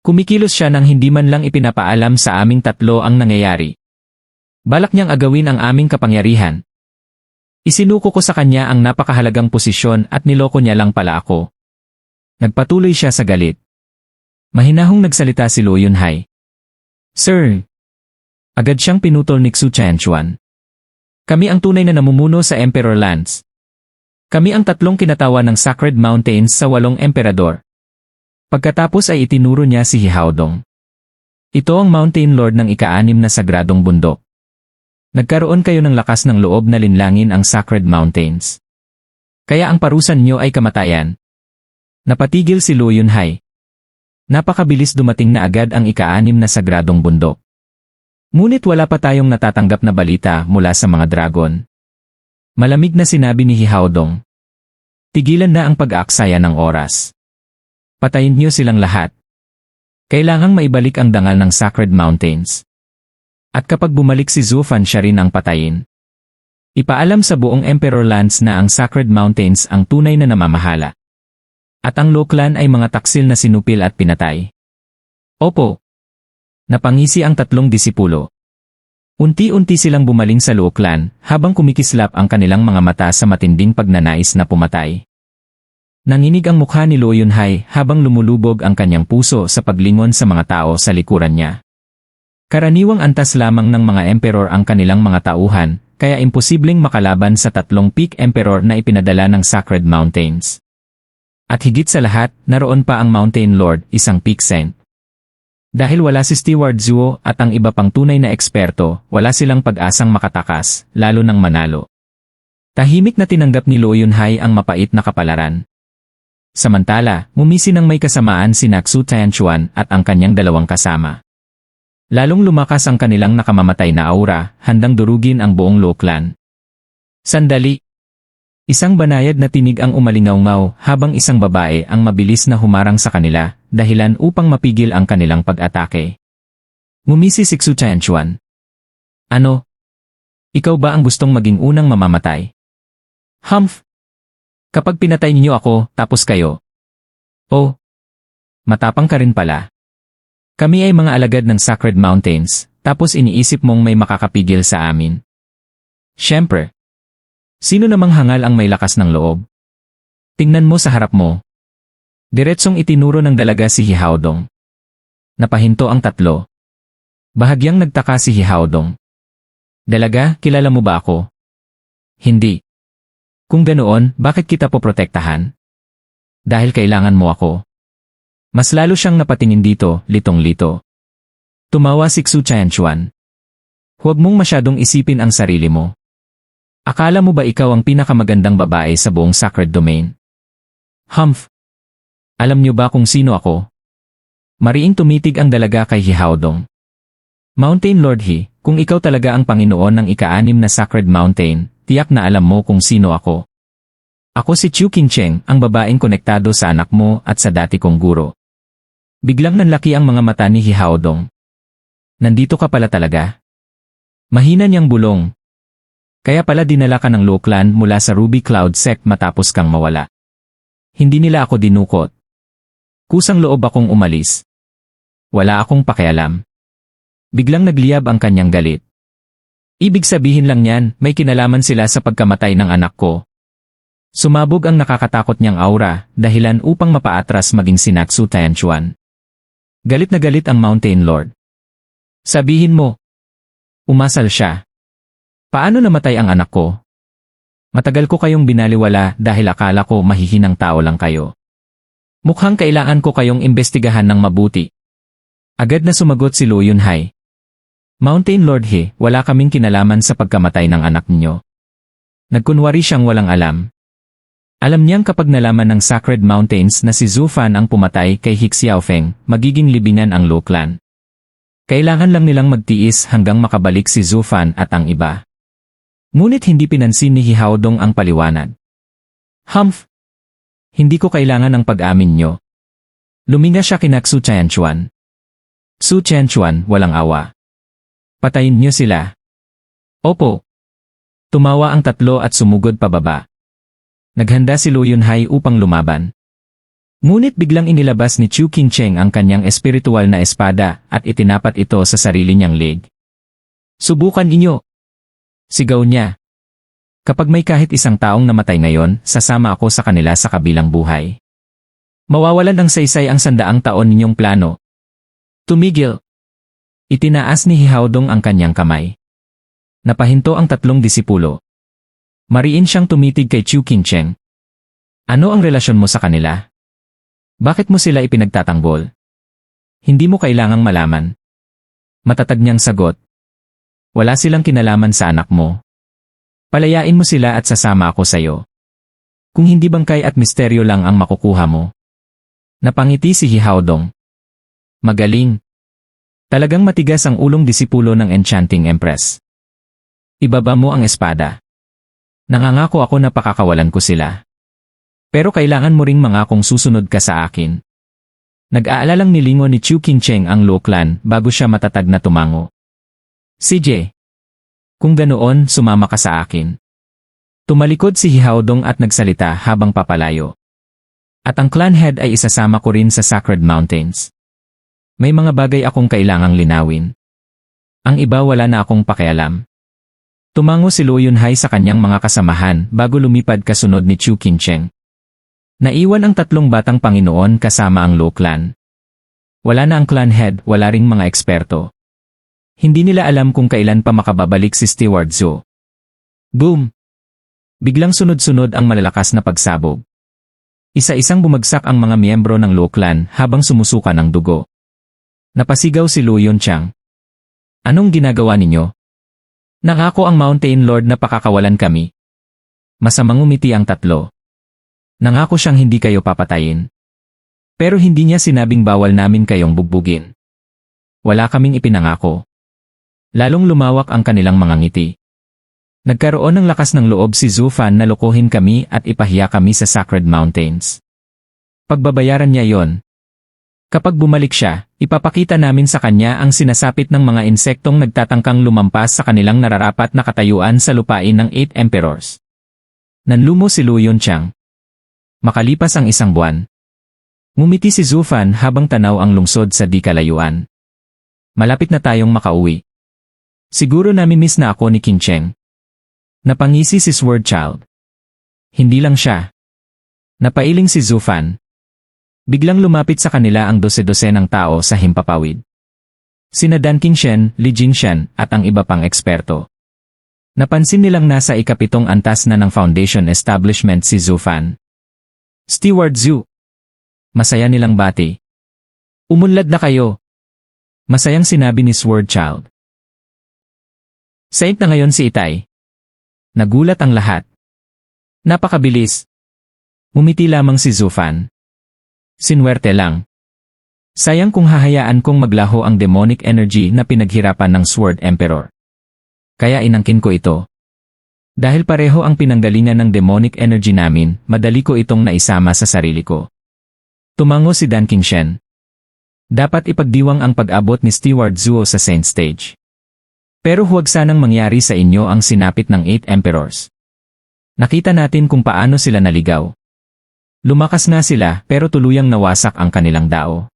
Kumikilos siya nang hindi man lang ipinapaalam sa aming tatlo ang nangyayari. Balak niyang agawin ang aming kapangyarihan. Isinuko ko sa kanya ang napakahalagang posisyon at niloko niya lang pala ako. Nagpatuloy siya sa galit. Mahinahong nagsalita si Luo Yunhai. Sir! Agad siyang pinutol ni Xu Tianchuan. Kami ang tunay na namumuno sa Emperor Lands. Kami ang 3 kinatawan ng Sacred Mountains sa 8 emperador. Pagkatapos ay itinuro niya si Hihaodong. Ito ang Mountain Lord ng ika-6 na sagradong bundok. Nagkaroon kayo ng lakas ng loob na linlangin ang Sacred Mountains. Kaya ang parusan niyo ay kamatayan. Napatigil si Luo Yunhai. Napakabilis dumating na agad ang ika-6 na sagradong bundok. Ngunit wala pa tayong natatanggap na balita mula sa mga dragon. Malamig na sinabi ni Hihaodong. Tigilan na ang pag-aaksaya ng oras. Patayin niyo silang lahat. Kailangang maibalik ang dangal ng Sacred Mountains. At kapag bumalik si Zufan siya rin ang patayin. Ipaalam sa buong Emperor Lands na ang Sacred Mountains ang tunay na namamahala. At ang Luo Clan ay mga taksil na sinupil at pinatay. Opo. Napangisi ang 3 disipulo. Unti-unti silang bumaling sa Luo clan, habang kumikislap ang kanilang mga mata sa matinding pagnanais na pumatay. Nanginig ang mukha ni Luo Yunhai habang lumulubog ang kanyang puso sa paglingon sa mga tao sa likuran niya. Karaniwang antas lamang ng mga emperor ang kanilang mga tauhan, kaya imposibleng makalaban sa 3 peak emperor na ipinadala ng Sacred Mountains. At higit sa lahat, naroon pa ang Mountain Lord, isang peak saint. Dahil wala si Steward Zuo at ang iba pang tunay na eksperto, wala silang pag-asang makatakas, lalo ng manalo. Tahimik na tinanggap ni Luo Yunhai ang mapait na kapalaran. Samantala, mumisi ng may kasamaan si Naksu Tianchuan at ang kanyang 2 kasama. Lalong lumakas ang kanilang nakamamatay na aura, handang durugin ang buong Luo clan. Sandali! Isang banayad na tinig ang umalingaw-ngaw habang isang babae ang mabilis na humarang sa kanila, dahilan upang mapigil ang kanilang pag-atake. Ngumisi si Xu Tianchuan. Ano? Ikaw ba ang gustong maging unang mamamatay? Humph! Kapag pinatay niyo ako, tapos kayo. Oh! Matapang ka rin pala. Kami ay mga alagad ng Sacred Mountains, tapos iniisip mong may makakapigil sa amin. Siyempre. Sino namang hangal ang may lakas ng loob? Tingnan mo sa harap mo. Diretsong itinuro ng dalaga si Hihaodong. Napahinto ang 3. Bahagyang nagtaka si Hihaodong. Dalaga, kilala mo ba ako? Hindi. Kung ganoon, bakit kita poprotektahan? Dahil kailangan mo ako. Mas lalo siyang napatingin dito, litong-lito. Tumawa si Xu Tianchuan. Huwag mong masyadong isipin ang sarili mo. Akala mo ba ikaw ang pinakamagandang babae sa buong Sacred Domain? Humph! Alam niyo ba kung sino ako? Mariing tumitig ang dalaga kay Hihaodong. Mountain Lord He, kung ikaw talaga ang Panginoon ng ika-6 na Sacred Mountain, tiyak na alam mo kung sino ako. Ako si Chu Qingcheng, ang babaeng konektado sa anak mo at sa dati kong guro. Biglang nanlaki ang mga mata ni Hihaodong. Nandito ka pala talaga? Mahina niyang bulong. Kaya pala dinala ka ng Luo clan mula sa Ruby Cloud Sect matapos kang mawala. Hindi nila ako dinukot. Kusang loob akong umalis. Wala akong pakialam. Biglang nagliyab ang kanyang galit. Ibig sabihin lang niyan, may kinalaman sila sa pagkamatay ng anak ko. Sumabog ang nakakatakot niyang aura, dahilan upang mapaatras maging si Naksu Tianchuan. Galit na galit ang Mountain Lord. Sabihin mo. Umasal siya. Paano namatay ang anak ko? Matagal ko kayong binaliwala dahil akala ko mahihinang tao lang kayo. Mukhang kailangan ko kayong imbestigahan ng mabuti. Agad na sumagot si Luo Yunhai. Mountain Lord He, wala kaming kinalaman sa pagkamatay ng anak niyo. Nagkunwari siyang walang alam. Alam niyang kapag nalaman ng Sacred Mountains na si Zhu Fan ang pumatay kay He Xiaofeng, magiging libingan ang Luo clan. Kailangan lang nilang magtiis hanggang makabalik si Zhu Fan at ang iba. Ngunit hindi pinansin ni Hihaodong ang paliwanag. Humph! Hindi ko kailangan ng pag-amin niyo. Luminga siya kina Xu Tianchuan. Xu Tianchuan, walang awa. Patayin niyo sila. Opo. Tumawa ang 3 at sumugod pababa. Naghanda si Luo Yunhai upang lumaban. Ngunit biglang inilabas ni Chu Qingcheng ang kanyang espiritual na espada at itinapat ito sa sarili niyang leg. Subukan ninyo! Sigaw niya. Kapag may kahit isang taong namatay ngayon, sasama ako sa kanila sa kabilang buhay. Mawawalan ng saysay ang 100 taon ninyong plano. Tumigil! Itinaas ni Hihaodong ang kanyang kamay. Napahinto ang 3 disipulo. Mariin siyang tumitig kay Chu Qingcheng. Ano ang relasyon mo sa kanila? Bakit mo sila ipinagtatanggol? Hindi mo kailangang malaman. Matatag niyang sagot. Wala silang kinalaman sa anak mo. Palayain mo sila at sasama ako sayo. Kung hindi bangkay at misteryo lang ang makukuha mo. Napangiti si Hihaodong. Magaling. Talagang matigas ang ulong disipulo ng Enchanting Empress. Ibaba mo ang espada. Nangangako ako na pakakawalan ko sila. Pero kailangan mo ring mangakong susunod ka sa akin. Nag-aalalang nilingon ni Chu Qingcheng ang Luo clan bago siya matatag na tumango. CJ. Kung ganoon, sumama ka sa akin. Tumalikod si Hihaodong at nagsalita habang papalayo. At ang clan head ay isasama ko rin sa Sacred Mountains. May mga bagay akong kailangang linawin. Ang iba wala na akong pakialam. Tumango si Luo Yunhai sa kanyang mga kasamahan bago lumipad kasunod ni Chu Qincheng. Naiwan ang 3 batang Panginoon kasama ang Luo clan. Wala na ang clan head, wala ring mga eksperto. Hindi nila alam kung kailan pa makababalik si Steward Zhou. Boom! Biglang sunod-sunod ang malalakas na pagsabog. Isa-isang bumagsak ang mga miyembro ng Luo clan habang sumusuka ng dugo. Napasigaw si Luo Yunchang. Anong ginagawa ninyo? Nangako ang Mountain Lord na pakakawalan kami. Masamang umiti ang 3. Nangako siyang hindi kayo papatayin. Pero hindi niya sinabing bawal namin kayong bugbugin. Wala kaming ipinangako. Lalong lumawak ang kanilang mga ngiti. Nagkaroon ng lakas ng loob si Zhu Fan na lokohin kami at ipahiya kami sa Sacred Mountains. Pagbabayaran niya yon. Kapag bumalik siya, ipapakita namin sa kanya ang sinasapit ng mga insektong nagtatangkang lumampas sa kanilang nararapat na katayuan sa lupain ng 8 Emperors. Nanlumo si Luo Yunchang. Makalipas ang 1 buwan. Ngumiti si Zhu Fan habang tanaw ang lungsod sa di kalayuan. Malapit na tayong makauwi. Siguro namimiss na ako ni Qincheng. Napangisi si Sword Child. Hindi lang siya. Napailing si Zhu Fan. Biglang lumapit sa kanila ang 12 ng tao sa himpapawid. Sina Dan Qingshen, Li Jingshan, at ang iba pang eksperto. Napansin nilang nasa ika-7 antas na ng Foundation Establishment si Zhu Fan. Steward Zhu. Masaya nilang bati. Umunlad na kayo. Masayang sinabi ni Sword Child. Saint na ngayon si Itay. Nagulat ang lahat. Napakabilis. Umiti lamang si Zhu Fan. Sinwerte lang. Sayang kung hahayaan kong maglaho ang demonic energy na pinaghirapan ng Sword Emperor. Kaya inangkin ko ito. Dahil pareho ang pinanggalingan ng demonic energy namin, madali ko itong naisama sa sarili ko. Tumango si Dan Qingshen. Dapat ipagdiwang ang pag-abot ni Steward Zhou sa Saint Stage. Pero huwag sanang mangyari sa inyo ang sinapit ng 8 Emperors. Nakita natin kung paano sila naligaw. Lumakas nga sila pero tuluyang nawasak ang kanilang dao.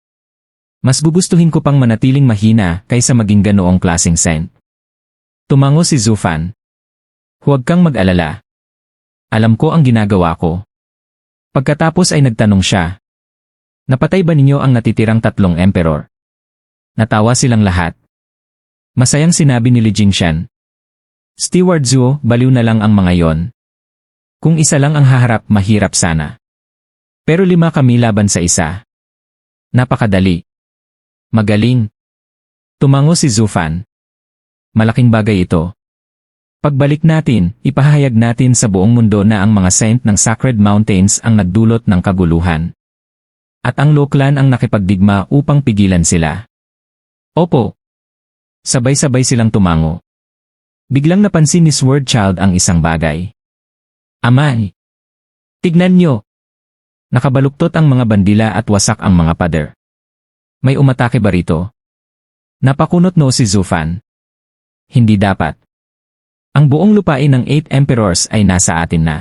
Mas gugustuhin ko pang manatiling mahina kaysa maging ganoong klaseng Saint. Tumango si Zhu Fan. Huwag kang mag-alala. Alam ko ang ginagawa ko. Pagkatapos ay nagtanong siya. Napatay ba ninyo ang natitirang 3 Emperor? Natawa silang lahat. Masayang sinabi ni Li Jingshan. Steward Zhou, baliw na lang ang mga yon. Kung isa lang ang haharap, mahirap sana. Pero 5 kami laban sa isa. Napakadali. Magaling. Tumango si Zhu Fan. Malaking bagay ito. Pagbalik natin, ipahayag natin sa buong mundo na ang mga saint ng Sacred Mountains ang nagdulot ng kaguluhan. At ang Luo clan ang nakipagdigma upang pigilan sila. Opo. Sabay-sabay silang tumango. Biglang napansin ni Sword Child ang isang bagay. Amay. Tignan nyo. Nakabaluktot ang mga bandila at wasak ang mga pader. May umatake ba rito? Napakunot no si Zhu Fan. Hindi dapat. Ang buong lupain ng 8 Emperors ay nasa atin na.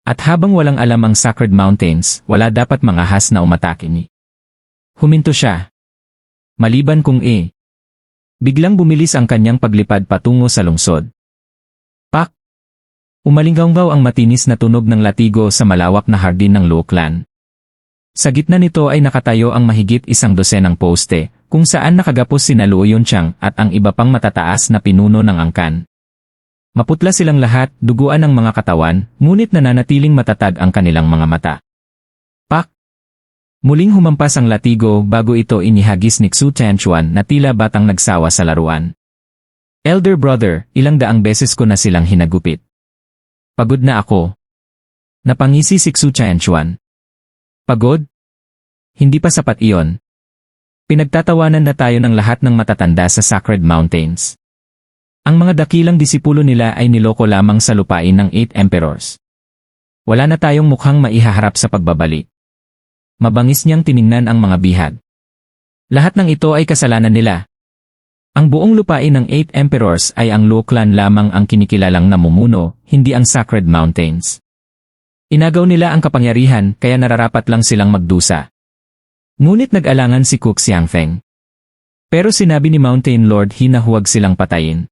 At habang walang alam ang Sacred Mountains, wala dapat mga has na umatake ni. Huminto siya. Maliban kung biglang bumilis ang kanyang paglipad patungo sa lungsod. Pak! Umalinggaw ang matinis na tunog ng latigo sa malawak na hardin ng Luo clan. Sa gitna nito ay nakatayo ang mahigit 12 poste, kung saan nakagapos sina Luo Yunchang at ang iba pang matataas na pinuno ng angkan. Maputla silang lahat, duguan ang mga katawan, ngunit nananatiling matatag ang kanilang mga mata. Pak! Muling humampas ang latigo bago ito inihagis ni Xu Tianchuan na tila batang nagsawa sa laruan. Elder brother, ilang daang beses ko na silang hinagupit. Pagod na ako. Napangisi si Xu Tianchuan. Pagod? Hindi pa sapat iyon. Pinagtatawanan na tayo ng lahat ng matatanda sa Sacred Mountains. Ang mga dakilang disipulo nila ay niloko lamang sa lupain ng 8 Emperors. Wala na tayong mukhang maihaharap sa pagbabalik. Mabangis niyang tiningnan ang mga bihag. Lahat ng ito ay kasalanan nila. Ang buong lupain ng 8 Emperors ay ang Luo clan lamang ang kinikilalang namumuno, hindi ang Sacred Mountains. Inagaw nila ang kapangyarihan kaya nararapat lang silang magdusa. Ngunit nag-alangan si Cook Xiangfeng. Pero sinabi ni Mountain Lord He na huwag silang patayin.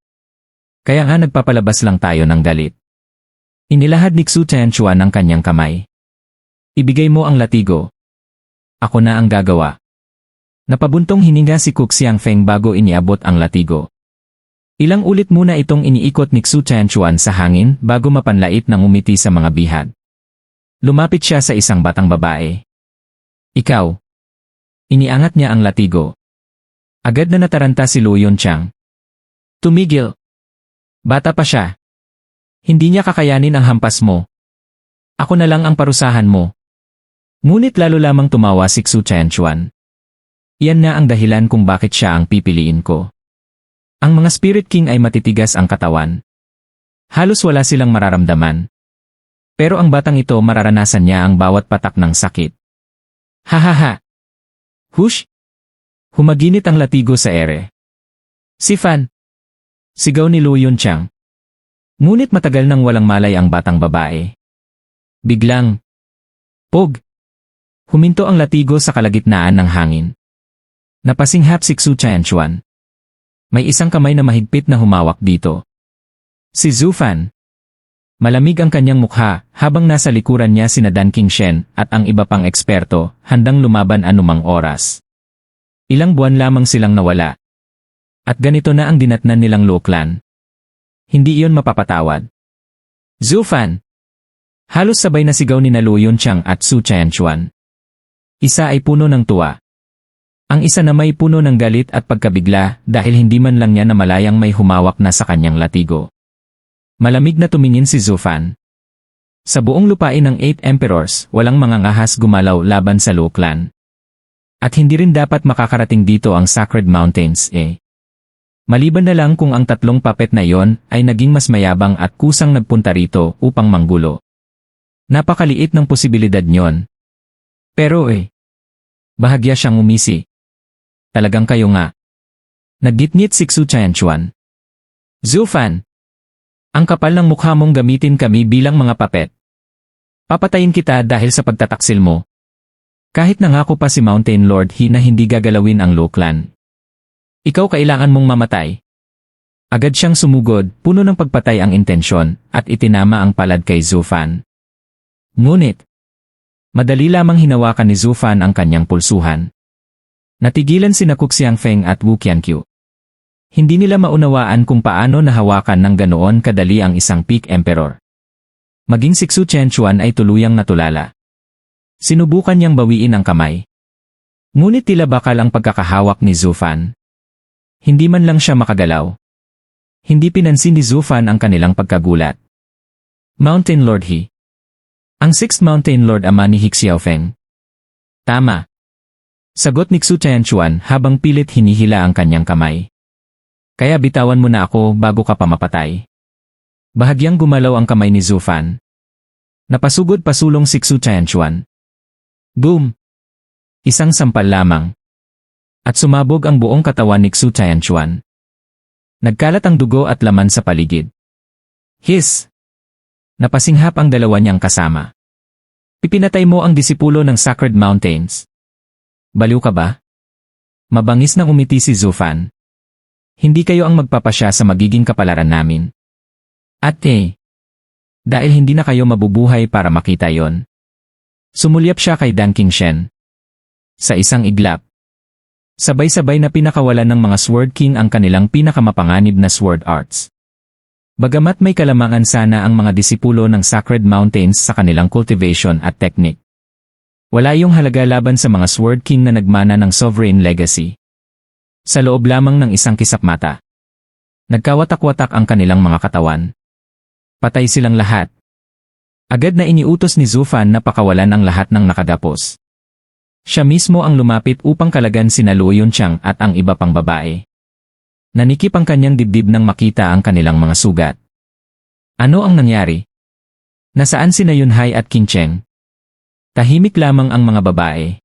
Kaya nga nagpapalabas lang tayo ng galit. Inilahad ni Xu Tianchuan ang kanyang kamay. Ibigay mo ang latigo. Ako na ang gagawa. Napabuntong hininga si Cook Xiangfeng bago iniabot ang latigo. Ilang ulit muna itong iniikot ni Xu Tianchuan sa hangin bago mapanlait ng umiti sa mga bihag. Lumapit siya sa isang batang babae. Ikaw. Iniangat niya ang latigo. Agad na nataranta si Lu Yunchang. Tumigil. Bata pa siya. Hindi niya kakayanin ang hampas mo. Ako na lang ang parusahan mo. Ngunit lalo lamang tumawa si Xu Tianchuan. Iyan na ang dahilan kung bakit siya ang pipiliin ko. Ang mga Spirit King ay matitigas ang katawan. Halos wala silang mararamdaman. Pero ang batang ito mararanasan niya ang bawat patak ng sakit. Hahaha. Hush! Humaginit ang latigo sa ere. Si Fan! Sigaw ni Lu Yunchang. Ngunit matagal nang walang malay ang batang babae. Biglang. Pog! Huminto ang latigo sa kalagitnaan ng hangin. Napasinghap si Xu Tianchuan. May isang kamay na mahigpit na humawak dito. Si Zhu Fan. Malamig ang kanyang mukha habang nasa likuran niya sina Dan Qingshen at ang iba pang eksperto handang lumaban anumang oras. Ilang buwan lamang silang nawala. At ganito na ang dinatnan nilang Luo Clan. Hindi iyon mapapatawad. Zhu Fan. Halos sabay na sigaw ni Lu Yunchang at Xu Tianchuan. Isa ay puno ng tuwa. Ang isa na may puno ng galit at pagkabigla dahil hindi man lang niya namalayang may humawak na sa kanyang latigo. Malamig na tumingin si Zhu Fan. Sa buong lupain ng 8 Emperors, walang mga ngahas gumalaw laban sa Luo Clan. At hindi rin dapat makakarating dito ang Sacred Mountains Maliban na lang kung ang tatlong puppet na iyon ay naging mas mayabang at kusang nagpunta rito upang manggulo. Napakaliit ng posibilidad niyon. Pero bahagya siyang umisi. Talagang kayo nga. Naggitngit si Xu Tianchuan. Zhu Fan. Ang kapal ng mukha mong gamitin kami bilang mga puppet. Papatayin kita dahil sa pagtataksil mo. Kahit nangako pa si Mountain Lord He na hindi gagalawin ang Luo Clan. Ikaw kailangan mong mamatay. Agad siyang sumugod, puno ng pagpatay ang intensyon, at itinama ang palad kay Zhu Fan. Ngunit, madali lamang hinawakan ni Zhu Fan ang kanyang pulsuhan. Natigilan sina Cook Xiangfeng at Wu Qianqiu. Hindi nila maunawaan kung paano nahawakan ng ganoon kadali ang isang Peak Emperor. Maging si Xu Tianchuan ay tuluyang natulala. Sinubukan niyang bawiin ang kamay. Ngunit tila bakal ang pagkakahawak ni Zhu Fan. Hindi man lang siya makagalaw. Hindi pinansin ni Zhu Fan ang kanilang pagkagulat. Mountain Lord He. Ang 6th Mountain Lord ama ni Xiaofeng. Tama. Sagot ni Xu Tianchuan habang pilit hinihila ang kanyang kamay. Kaya bitawan mo na ako bago ka pa mapatay. Bahagyang gumalaw ang kamay ni Zhu Fan. Napasugod pasulong si Xu Tianchuan. Boom! Isang sampal lamang. At sumabog ang buong katawan ni Xu Tianchuan. Nagkalat ang dugo at laman sa paligid. Hiss! Napasinghap ang dalawa niyang kasama. Pipinatay mo ang disipulo ng Sacred Mountains. Baliw ka ba? Mabangis nang umiti si Zhu Fan. Hindi kayo ang magpapasya sa magiging kapalaran namin. At dahil hindi na kayo mabubuhay para makita yon. Sumulyap siya kay Dan Qingshen. Sa isang iglap. Sabay-sabay na pinakawalan ng mga Sword King ang kanilang pinakamapanganib na sword arts. Bagamat may kalamangan sana ang mga disipulo ng Sacred Mountains sa kanilang cultivation at technique. Wala yung halaga laban sa mga Sword King na nagmana ng Sovereign Legacy. Sa loob lamang ng isang kisap-mata. Nagkawatak-watak ang kanilang mga katawan. Patay silang lahat. Agad na iniutos ni Zhu Fan na pakawalan ang lahat ng nakagapos. Siya mismo ang lumapit upang kalagan sina Luo Yunchang at ang iba pang babae. Nanikip ang kanyang dibdib nang makita ang kanilang mga sugat. Ano ang nangyari? Nasaan sina Yunhai at Qing Cheng? Tahimik lamang ang mga babae.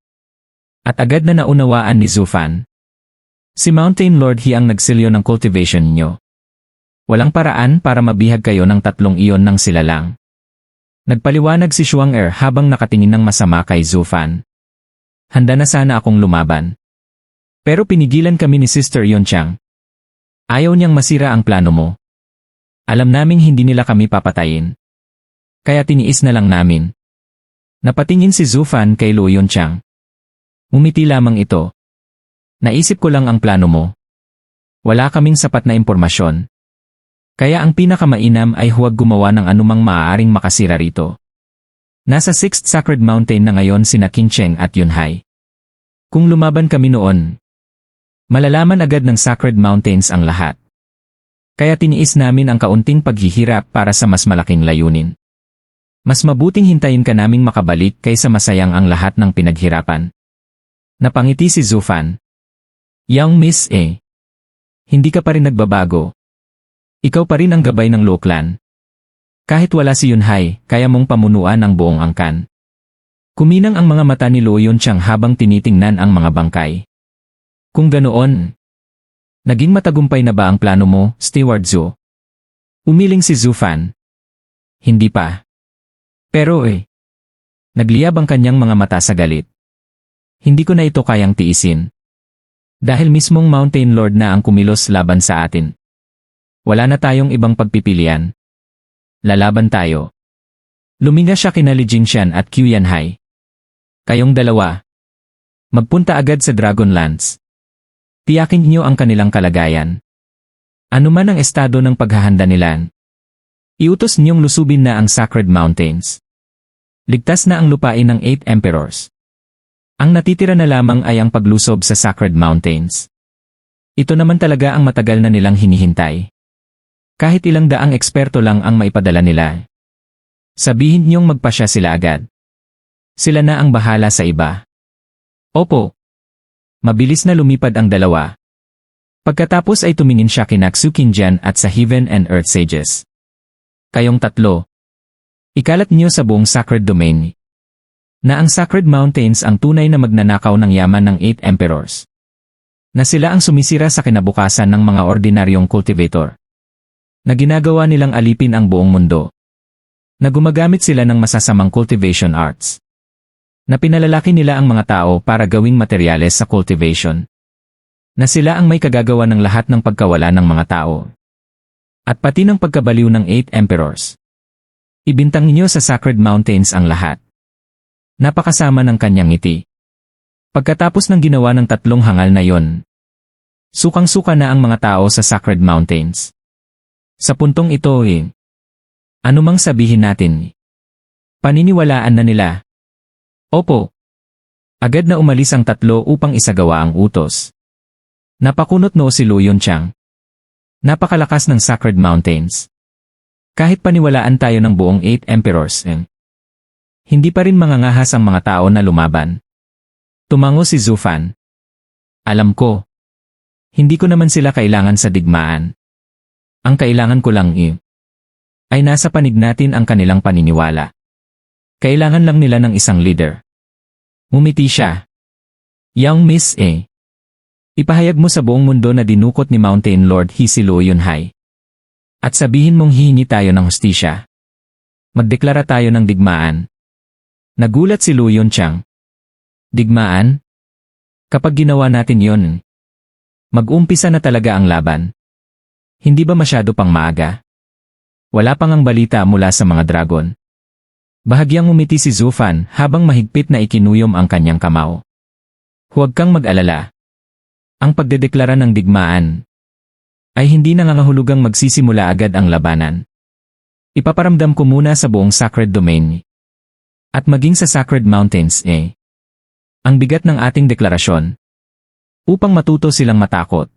At agad na naunawaan ni Zhu Fan. Si Mountain Lord He ang nagsilyo ng cultivation niyo. Walang paraan para mabihag kayo ng tatlong iyon nang sila lang. Nagpaliwanag si Shuang Er habang nakatingin ng masama kay Zhu Fan. Handa na sana akong lumaban. Pero pinigilan kami ni Sister Yonchang. Ayaw niyang masira ang plano mo. Alam naming hindi nila kami papatayin. Kaya tiniis na lang namin. Napatingin si Zufan kay Luo Yonchang. Umiti lamang ito. Naisip ko lang ang plano mo. Wala kaming sapat na impormasyon. Kaya ang pinakamainam ay huwag gumawa ng anumang maaaring makasira rito. Nasa 6th Sacred Mountain na ngayon sina Qincheng at Yunhai. Kung lumaban kami noon, malalaman agad ng Sacred Mountains ang lahat. Kaya tiniis namin ang kaunting paghihirap para sa mas malaking layunin. Mas mabuting hintayin ka naming makabalik kaysa masayang ang lahat ng pinaghirapan. Napangiti si Zufan. Young Miss A. Hindi ka pa rin nagbabago. Ikaw pa rin ang gabay ng Luo Clan. Kahit wala si Yunhai, kaya mong pamunuan ang buong angkan. Kuminang ang mga mata ni Luo Yonchang habang tinitingnan ang mga bangkay. Kung ganoon, naging matagumpay na ba ang plano mo, Steward Zhu? Umiling si Zufan. Hindi pa. Pero nagliyab ang kanyang mga mata sa galit. Hindi ko na ito kayang tiisin. Dahil mismong Mountain Lord na ang kumilos laban sa atin. Wala na tayong ibang pagpipilian. Lalaban tayo. Luminga siya kina Li Jingshan at Qiu Yanhai. Kayong dalawa. Magpunta agad sa Dragonlance. Tiyakin niyo ang kanilang kalagayan. Ano man ang estado ng paghahanda nila. Iutos niyong lusubin na ang Sacred Mountains. Ligtas na ang lupain ng 8 Emperors. Ang natitira na lamang ay ang paglusob sa Sacred Mountains. Ito naman talaga ang matagal na nilang hinihintay. Kahit ilang daang eksperto lang ang maipadala nila. Sabihin niyong magpasya sila agad. Sila na ang bahala sa iba. Opo. Mabilis na lumipad ang dalawa. Pagkatapos ay tumingin siya kina Xu Qingjian at sa Heaven and Earth Sages. Kayong tatlo. Ikalat niyo sa buong Sacred Domain na ang Sacred Mountains ang tunay na magnanakaw ng yaman ng 8 Emperors. Na sila ang sumisira sa kinabukasan ng mga ordinaryong cultivator. Na ginagawa nilang alipin ang buong mundo. Na gumagamit sila ng masasamang cultivation arts. Na pinalalaki nila ang mga tao para gawing materyales sa cultivation. Na sila ang may kagagawa ng lahat ng pagkawala ng mga tao. At pati ng pagkabaliw ng 8 Emperors. Ibintang niyo sa Sacred Mountains ang lahat. Napakasama ng kanyang ngiti. Pagkatapos ng ginawa ng tatlong hangal na yon, sukang-suka na ang mga tao sa Sacred Mountains. Sa puntong ito anumang sabihin natin, paniniwalaan na nila. Opo. Agad na umalis ang tatlo upang isagawa ang utos. Napakunot noo si Luo Yonchang. Napakalakas ng Sacred Mountains. Kahit paniwalaan tayo ng buong 8 Emperors, hindi pa rin mangangahas ang mga tao na lumaban. Tumango si Zufan. Alam ko. Hindi ko naman sila kailangan sa digmaan. Ang kailangan ko lang ay nasa panig natin ang kanilang paniniwala. Kailangan lang nila ng isang leader. Ngumiti siya. Young Miss A. Ipahayag mo sa buong mundo na dinukot ni Mountain Lord si Luo Yunhai. At sabihin mong hihingi tayo ng hustisya. Magdeklara tayo ng digmaan. Nagulat si Luo Yonchang. Digmaan? Kapag ginawa natin yon, mag-umpisa na talaga ang laban. Hindi ba masyado pang maaga? Wala pang ang balita mula sa mga dragon. Bahagyang umiti si Zufan habang mahigpit na ikinuyom ang kanyang kamao. Huwag kang mag-alala. Ang pagdedeklara ng digmaan ay hindi nangangahulugang magsisimula agad ang labanan. Ipaparamdam ko muna sa buong Sacred Domain. At maging sa Sacred Mountains ang bigat ng ating deklarasyon. Upang matuto silang matakot.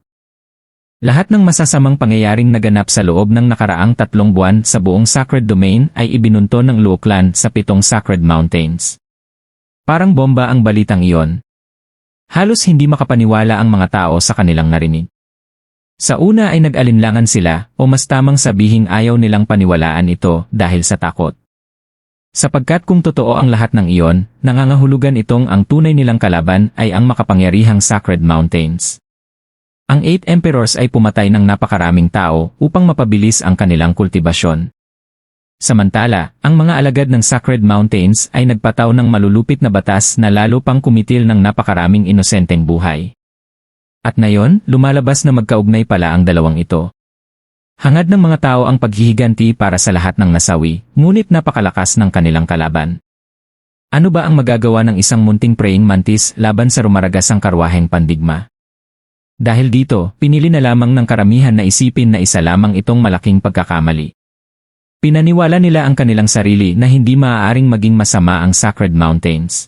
Lahat ng masasamang pangyayaring naganap sa loob ng nakaraang 3 buwan sa buong Sacred Domain ay ibinunto ng Luo Clan sa 7 Sacred Mountains. Parang bomba ang balitang iyon. Halos hindi makapaniwala ang mga tao sa kanilang narinig. Sa una ay nag-alinlangan sila o mas tamang sabihing ayaw nilang paniwalaan ito dahil sa takot. Sapagkat kung totoo ang lahat ng iyon, nangangahulugan itong ang tunay nilang kalaban ay ang makapangyarihang Sacred Mountains. Ang 8 Emperors ay pumatay ng napakaraming tao upang mapabilis ang kanilang kultibasyon. Samantala, ang mga alagad ng Sacred Mountains ay nagpataw ng malulupit na batas na lalo pang kumitil ng napakaraming inosenteng buhay. At ngayon, lumalabas na magkaugnay pala ang dalawang ito. Hangad ng mga tao ang paghihiganti para sa lahat ng nasawi, ngunit napakalakas ng kanilang kalaban. Ano ba ang magagawa ng isang munting praying mantis laban sa rumaragasang karwaheng pandigma? Dahil dito, pinili na lamang ng karamihan na isipin na isa lamang itong malaking pagkakamali. Pinaniwala nila ang kanilang sarili na hindi maaaring maging masama ang Sacred Mountains.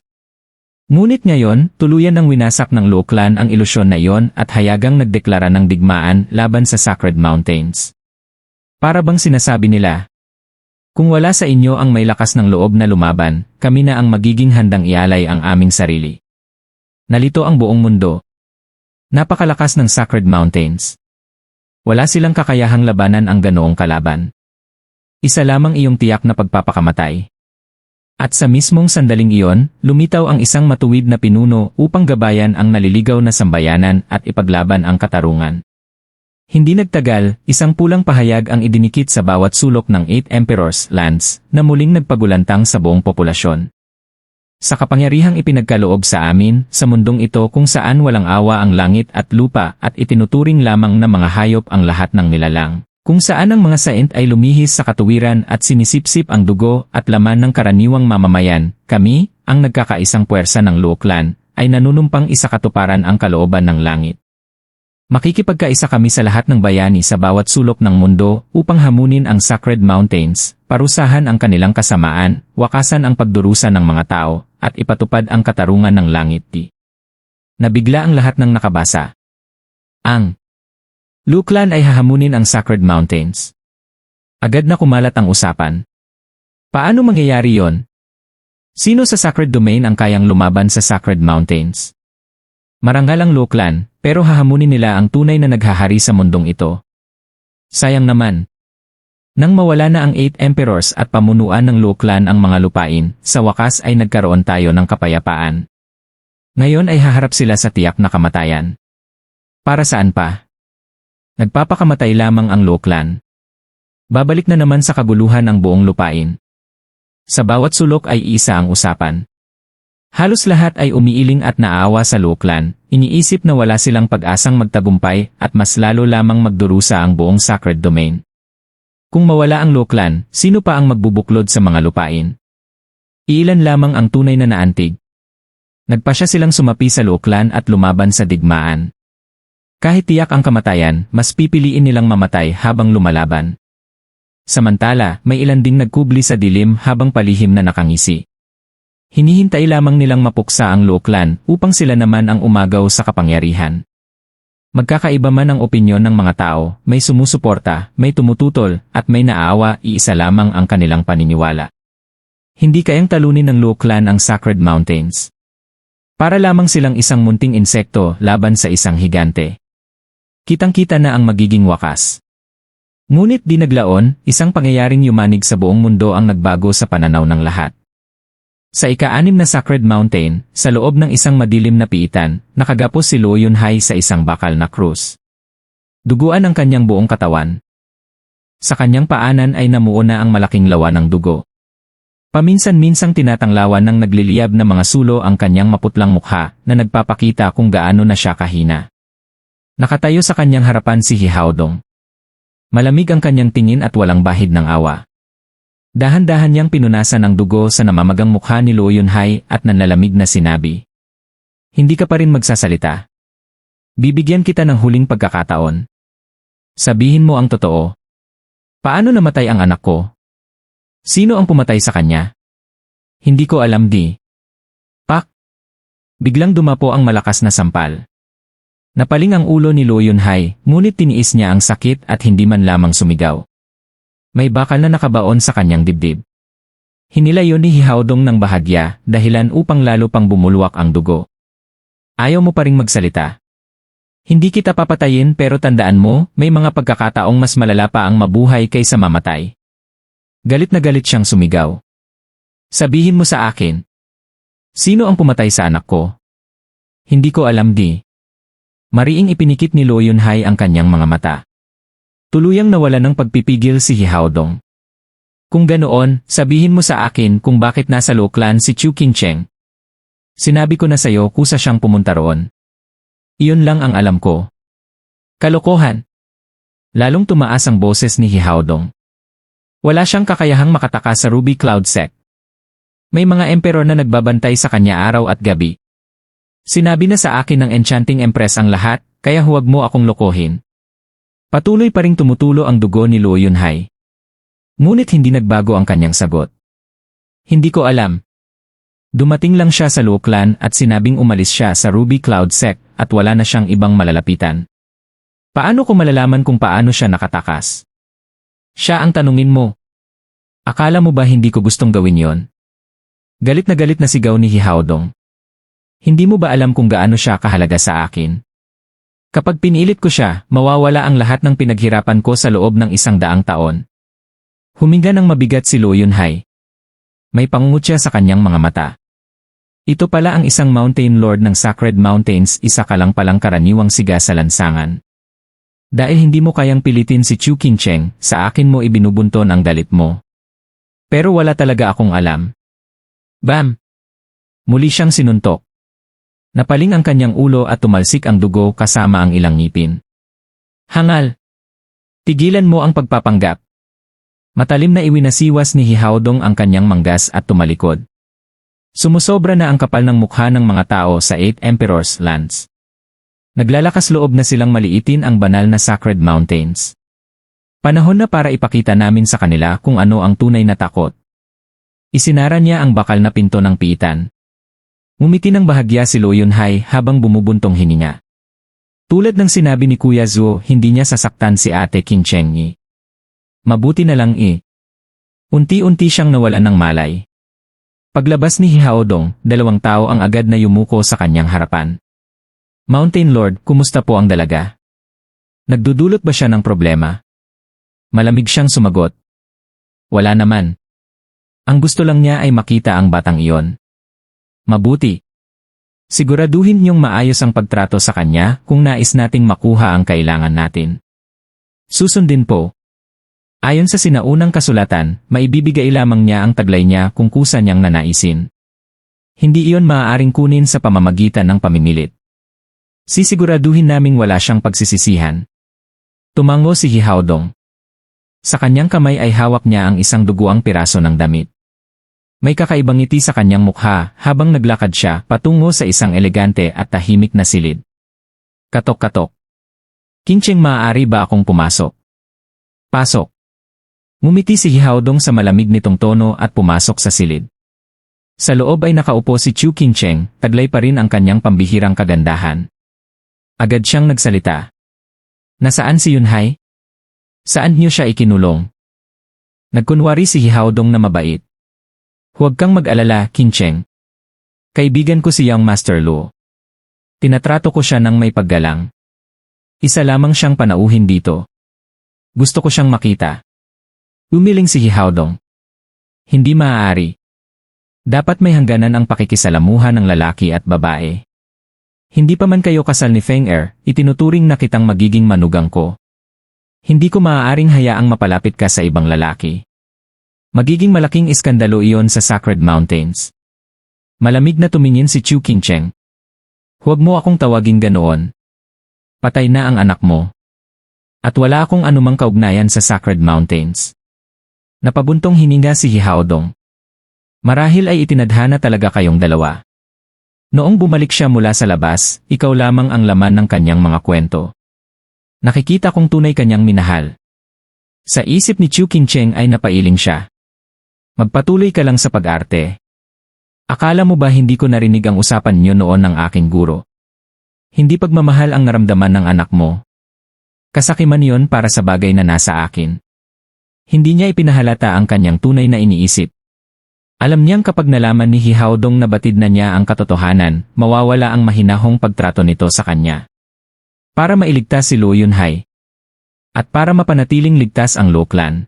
Ngunit ngayon, tuluyan ng winasak ng Luo Clan ang ilusyon na iyon at hayagang nagdeklara ng digmaan laban sa Sacred Mountains. Para bang sinasabi nila, kung wala sa inyo ang may lakas ng loob na lumaban, kami na ang magiging handang ialay ang aming sarili. Nalito ang buong mundo. Napakalakas ng Sacred Mountains. Wala silang kakayahang labanan ang ganoong kalaban. Isa lamang iyong tiyak na pagpapakamatay. At sa mismong sandaling iyon, lumitaw ang isang matuwid na pinuno upang gabayan ang naliligaw na sambayanan at ipaglaban ang katarungan. Hindi nagtagal, isang pulang pahayag ang idinikit sa bawat sulok ng 8 Emperor's Lands na muling nagpagulantang sa buong populasyon. Sa kapangyarihang ipinagkaloob sa amin, sa mundong ito kung saan walang awa ang langit at lupa at itinuturing lamang na mga hayop ang lahat ng nilalang, kung saan ang mga saint ay lumihis sa katuwiran at sinisipsip ang dugo at laman ng karaniwang mamamayan, kami, ang nagkakaisang puwersa ng Luo Clan, ay nanunumpang isakatuparan ang kalooban ng langit. Makikipagkaisa kami sa lahat ng bayani sa bawat sulok ng mundo upang hamunin ang Sacred Mountains, parusahan ang kanilang kasamaan, wakasan ang pagdurusa ng mga tao, at ipatupad ang katarungan ng langit. Nabigla ang lahat ng nakabasa. Ang Luo Clan ay hahamunin ang Sacred Mountains. Agad na kumalat ang usapan. Paano mangyayari yon? Sino sa Sacred Domain ang kayang lumaban sa Sacred Mountains? Marangal ang Luo Clan, pero hahamunin nila ang tunay na naghahari sa mundong ito. Sayang naman. Nang mawala na ang 8 Emperors at pamunuan ng Luo Clan ang mga lupain, sa wakas ay nagkaroon tayo ng kapayapaan. Ngayon ay haharap sila sa tiyak na kamatayan. Para saan pa? Nagpapakamatay lamang ang Luo Clan. Babalik na naman sa kaguluhan ang buong lupain. Sa bawat sulok ay isa ang usapan. Halos lahat ay umiiling at naawa sa Luo Clan, iniisip na wala silang pag-asang magtagumpay at mas lalo lamang magdurusa ang buong Sacred Domain. Kung mawala ang Luo Clan, sino pa ang magbubuklod sa mga lupain? Iilan lamang ang tunay na naantig. Nagpasya silang sumapi sa Luo Clan at lumaban sa digmaan. Kahit tiyak ang kamatayan, mas pipiliin nilang mamatay habang lumalaban. Samantala, may ilan ding nagkubli sa dilim habang palihim na nakangisi. Hinihintay lamang nilang mapuksa ang Luo Clan upang sila naman ang umagaw sa kapangyarihan. Magkakaiba man ang opinyon ng mga tao, may sumusuporta, may tumututol, at may naaawa, iisa lamang ang kanilang paniniwala. Hindi kayang talunin ng Luo Clan ang Sacred Mountains. Para lamang silang isang munting insekto laban sa isang higante. Kitang-kita na ang magiging wakas. Ngunit di naglaon, isang pangyayaring yumanig sa buong mundo ang nagbago sa pananaw ng lahat. Sa ika-6 na Sacred Mountain, sa loob ng isang madilim na piitan, nakagapos si Luo Yunhai sa isang bakal na krus. Duguan ang kanyang buong katawan. Sa kanyang paanan ay namuo na ang malaking lawa ng dugo. Paminsan-minsang tinatanglawan ng nagliliyab na mga sulo ang kanyang maputlang mukha na nagpapakita kung gaano na siya kahina. Nakatayo sa kanyang harapan si Hihaodong. Malamig ang kanyang tingin at walang bahid ng awa. Dahan-dahan niyang pinunasan ang dugo sa namamagang mukha ni Luo Yunhai at nanlalamig na sinabi. Hindi ka pa rin magsasalita. Bibigyan kita ng huling pagkakataon. Sabihin mo ang totoo. Paano namatay ang anak ko? Sino ang pumatay sa kanya? Hindi ko alam di. Pak! Biglang dumapo ang malakas na sampal. Napaling ang ulo ni Luo Yunhai, ngunit tiniis niya ang sakit at hindi man lamang sumigaw. May bakal na nakabaon sa kanyang dibdib. Hinilayo ni Hihaodong ng bahagya, dahilan upang lalo pang bumulwak ang dugo. Ayaw mo pa ring magsalita. Hindi kita papatayin pero tandaan mo, may mga pagkakataong mas malala pa ang mabuhay kaysa mamatay. Galit na galit siyang sumigaw. Sabihin mo sa akin. Sino ang pumatay sa anak ko? Hindi ko alam di. Mariing ipinikit ni Luo Yunhai ang kanyang mga mata. Tuluyang nawala ng pagpipigil si Hihaodong. Kung ganoon, sabihin mo sa akin kung bakit nasa Luo Clan si Chu Qingcheng. Sinabi ko na sayo kusa siyang pumunta roon. Iyon lang ang alam ko. Kalokohan. Lalong tumaas ang boses ni Hihaodong. Wala siyang kakayahang makatakas sa Ruby Cloud Sect. May mga emperor na nagbabantay sa kanya araw at gabi. Sinabi na sa akin ng Enchanting Empress ang lahat, kaya huwag mo akong lokohin. Patuloy pa ring tumutulo ang dugo ni Luo Yunhai. Ngunit hindi nagbago ang kanyang sagot. Hindi ko alam. Dumating lang siya sa Luo Clan at sinabing umalis siya sa Ruby Cloud Sect at wala na siyang ibang malalapitan. Paano ko malalaman kung paano siya nakatakas? Siya ang tanungin mo. Akala mo ba hindi ko gustong gawin yon? Galit na sigaw ni Hihaodong. Hindi mo ba alam kung gaano siya kahalaga sa akin? Kapag pinilit ko siya, mawawala ang lahat ng pinaghirapan ko sa loob ng 100 taon. Huminga ng mabigat si Luo Yunhai. May pangungutya sa kanyang mga mata. Ito pala ang isang Mountain Lord ng Sacred Mountains, isa ka lang palang karaniwang siga sa lansangan. Dahil hindi mo kayang pilitin si Chu Qingcheng, sa akin mo ibinubunton ang galit mo. Pero wala talaga akong alam. Bam! Muli siyang sinuntok. Napaling ang kanyang ulo at tumalsik ang dugo kasama ang ilang ngipin. Hangal! Tigilan mo ang pagpapanggap. Matalim na iwinasiwas ni Hihaodong ang kanyang manggas at tumalikod. Sumusobra na ang kapal ng mukha ng mga tao sa 8 Emperor's Lands. Naglalakas loob na silang maliitin ang banal na Sacred Mountains. Panahon na para ipakita namin sa kanila kung ano ang tunay na takot. Isinara niya ang bakal na pinto ng piitan. Ngumiti ng bahagya si Luo Yunhai habang bumubuntong hininga. Tulad ng sinabi ni Kuya Zuo, hindi niya sasaktan si Ate Qingcheng. Mabuti na lang Unti-unti siyang nawalan ng malay. Paglabas ni Hihaodong, 2 tao ang agad na yumuko sa kanyang harapan. Mountain Lord, kumusta po ang dalaga? Nagdudulot ba siya ng problema? Malamig siyang sumagot. Wala naman. Ang gusto lang niya ay makita ang batang iyon. Mabuti. Siguraduhin niyong maayos ang pagtrato sa kanya kung nais nating makuha ang kailangan natin. Susundin po. Ayon sa sinaunang kasulatan, maibibigay lamang niya ang taglay niya kung kusa niyang nanaisin. Hindi iyon maaaring kunin sa pamamagitan ng pamimilit. Sisiguraduhin naming wala siyang pagsisisihan. Tumango si Hihaodong. Sa kanyang kamay ay hawak niya ang isang duguang piraso ng damit. May kakaibang ngiti sa kanyang mukha habang naglakad siya patungo sa isang elegante at tahimik na silid. Katok-katok. Qingcheng, maaari ba akong pumasok? Pasok. Ngumiti si Hihaodong sa malamig nitong tono at pumasok sa silid. Sa loob ay nakaupo si Chu Qingcheng, taglay pa rin ang kanyang pambihirang kagandahan. Agad siyang nagsalita. Nasaan si Yunhai? Saan niyo siya ikinulong? Nagkunwari si Hihaodong na mabait. Huwag kang mag-alala, Qingcheng. Kaibigan ko si Young Master Luo. Tinatrato ko siya ng may paggalang. Isa lamang siyang panauhin dito. Gusto ko siyang makita. Umiling si Hihaodong. Hindi maaari. Dapat may hangganan ang pakikisalamuhan ng lalaki at babae. Hindi pa man kayo kasal ni Feng Er, itinuturing na kitang magiging manugang ko. Hindi ko maaaring hayaang mapalapit ka sa ibang lalaki. Magiging malaking iskandalo iyon sa Sacred Mountains. Malamig na tumingin si Chu Qingcheng. Huwag mo akong tawagin ganoon. Patay na ang anak mo. At wala akong anumang kaugnayan sa Sacred Mountains. Napabuntong hininga si Hihaodong. Marahil ay itinadhana talaga kayong dalawa. Noong bumalik siya mula sa labas, ikaw lamang ang laman ng kanyang mga kwento. Nakikita kong tunay kanyang minahal. Sa isip ni Chu Qingcheng ay napailing siya. Magpatuloy ka lang sa pag-arte. Akala mo ba hindi ko narinig ang usapan niyo noon ng aking guro? Hindi pagmamahal ang naramdaman ng anak mo. Kasakiman yon para sa bagay na nasa akin. Hindi niya ipinahalata ang kanyang tunay na iniisip. Alam niyang kapag nalaman ni Hihaodong na batid na niya ang katotohanan, mawawala ang mahinahong pagtrato nito sa kanya. Para mailigtas si Luo Yunhai. At para mapanatiling ligtas ang Luo Clan.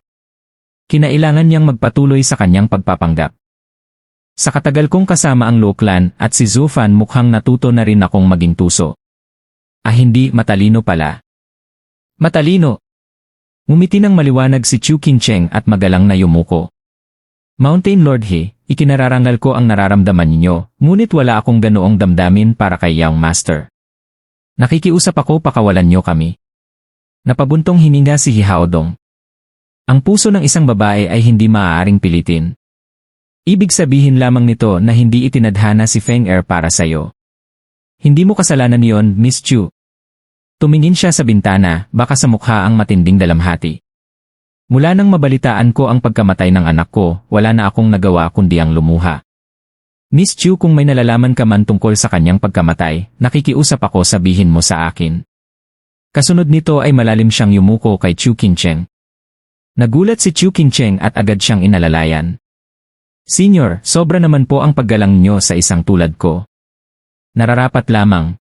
Kinailangan niyang magpatuloy sa kanyang pagpapanggap. Sa katagal kong kasama ang Luo Clan at si Zufan, mukhang natuto na rin akong maging tuso. Hindi, matalino pala. Matalino! Ngumiti ng maliwanag si Chu Qingcheng at magalang na yumuko. Mountain Lord He, ikinararangal ko ang nararamdaman ninyo, ngunit wala akong ganoong damdamin para kay Young Master. Nakikiusap ako pakawalan niyo kami. Napabuntong hininga si Hihaodong. Ang puso ng isang babae ay hindi maaaring pilitin. Ibig sabihin lamang nito na hindi itinadhana si Feng Er para sa'yo. Hindi mo kasalanan yon, Miss Chu. Tumingin siya sa bintana, baka sa mukha ang matinding dalamhati. Mula nang mabalitaan ko ang pagkamatay ng anak ko, wala na akong nagawa kundi ang lumuha. Miss Chu, kung may nalalaman ka man tungkol sa kanyang pagkamatay, nakikiusap ako sabihin mo sa akin. Kasunod nito ay malalim siyang yumuko kay Chu Qingcheng. Nagulat si Chu Qingcheng at agad siyang inalalayan. Senior, sobra naman po ang paggalang niyo sa isang tulad ko. Nararapat lamang.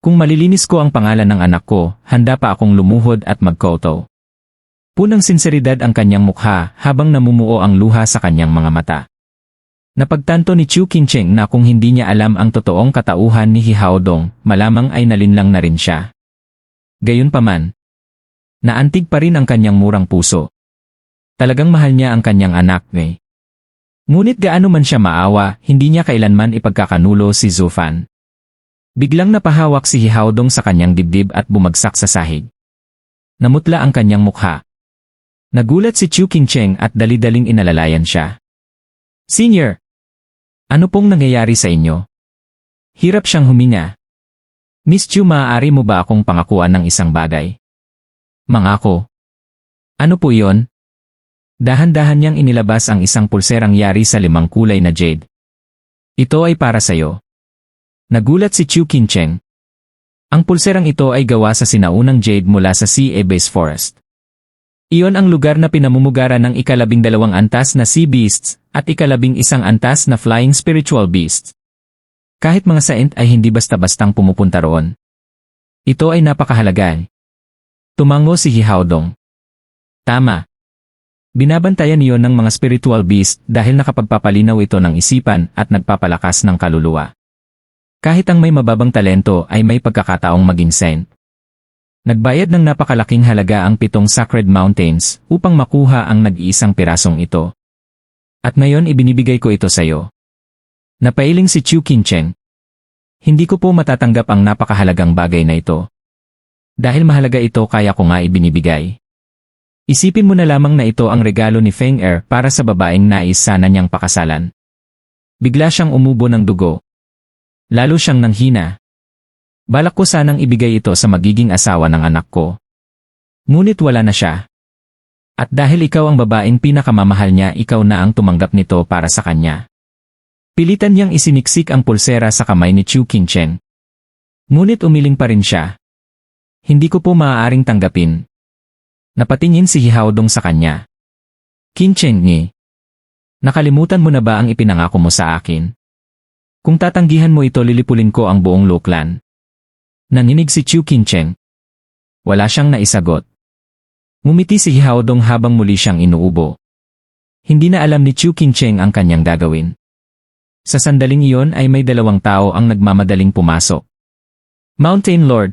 Kung malilinis ko ang pangalan ng anak ko, handa pa akong lumuhod at magkoto. Punang sinseridad ang kanyang mukha habang namumuo ang luha sa kanyang mga mata. Napagtanto ni Chu Qingcheng na kung hindi niya alam ang totoong katauhan ni Hihaodong, malamang ay nalinlang na rin siya. Gayunpaman, naantig pa rin ang kanyang murang puso. Talagang mahal niya ang kanyang anak eh. Ngunit gaano man siya maawa, hindi niya kailanman ipagkakanulo si Zufan. Biglang napahawak si Hihaodong sa kanyang dibdib at bumagsak sa sahig. Namutla ang kanyang mukha. Nagulat si Chu Qingcheng at dali-daling inalalayan siya. Senior! Ano pong nangyayari sa inyo? Hirap siyang huminga. Miss Chu, maaari mo ba akong pangakuan ng isang bagay? Mangako. Ano po iyon? Dahan-dahan niyang inilabas ang isang pulserang yari sa 5 kulay na jade. Ito ay para sa'yo. Nagulat si Chu Qingcheng. Ang pulserang ito ay gawa sa sinaunang jade mula sa Sea Base Forest. Iyon ang lugar na pinamumugaran ng 12 antas na Sea Beasts at 11 antas na Flying Spiritual Beasts. Kahit mga saint ay hindi basta-bastang pumupunta roon. Ito ay napakahalaga. Tumango si Hihaodong. Tama. Binabantayan niyon ng mga spiritual beast dahil nakapagpapalinaw ito ng isipan at nagpapalakas ng kaluluwa. Kahit ang may mababang talento ay may pagkakataong maging saint. Nagbayad ng napakalaking halaga ang 7 Sacred Mountains upang makuha ang nag-iisang pirasong ito. At ngayon ibinibigay ko ito sa iyo. Napailing si Chu Qingcheng. Hindi ko po matatanggap ang napakahalagang bagay na ito. Dahil mahalaga ito kaya ko nga ibinibigay. Isipin mo na lamang na ito ang regalo ni Feng Er para sa babaeng nais sana niyang pakasalan. Bigla siyang umubo ng dugo. Lalo siyang nanghina. Balak ko sanang ibigay ito sa magiging asawa ng anak ko. Ngunit wala na siya. At dahil ikaw ang babaeng pinakamamahal niya, ikaw na ang tumanggap nito para sa kanya. Pilitan niyang isiniksik ang pulsera sa kamay ni Chu Qingcheng. Ngunit umiling pa rin siya. Hindi ko po maaaring tanggapin. Napatingin si Hihaodong sa kanya. Qingcheng ni. Nakalimutan mo na ba ang ipinangako mo sa akin? Kung tatanggihan mo ito, lilipulin ko ang buong Luklan. Nanginig si Chu Qingcheng. Wala siyang naisagot. Ngumiti si Hihaodong habang muli siyang inuubo. Hindi na alam ni Chu Qingcheng ang kanyang gagawin. Sa sandaling iyon ay may 2 tao ang nagmamadaling pumasok. Mountain Lord.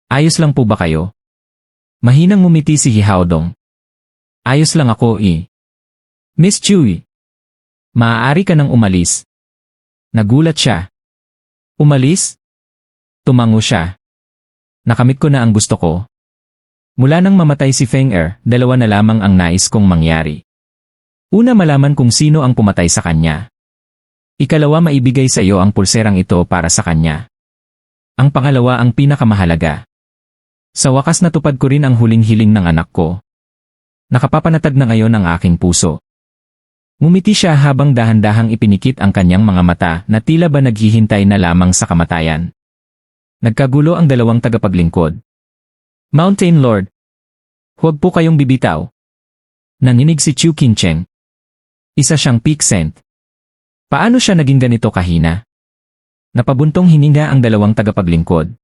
Ayos lang po ba kayo? Mahinang ngumiti si Hihaodong. Ayos lang ako Miss Chu. Maaari ka nang umalis. Nagulat siya. Umalis? Tumango siya. Nakamit ko na ang gusto ko. Mula nang mamatay si Feng Er, 2 na lamang ang nais kong mangyari. Una, malaman kung sino ang pumatay sa kanya. Ikalawa, maibigay sa iyo ang pulserang ito para sa kanya. Ang pangalawa ang pinakamahalaga. Sa wakas natupad ko rin ang huling hiling ng anak ko. Nakapapanatag na ngayon ang aking puso. Ngumiti siya habang dahan-dahang ipinikit ang kanyang mga mata na tila ba naghihintay na lamang sa kamatayan. Nagkagulo ang 2 tagapaglingkod. Mountain Lord. Huwag po kayong bibitaw. Nanginig si Chu Qingcheng. Isa siyang peak saint. Paano siya naging ganito kahina? Napabuntong hininga ang 2 tagapaglingkod.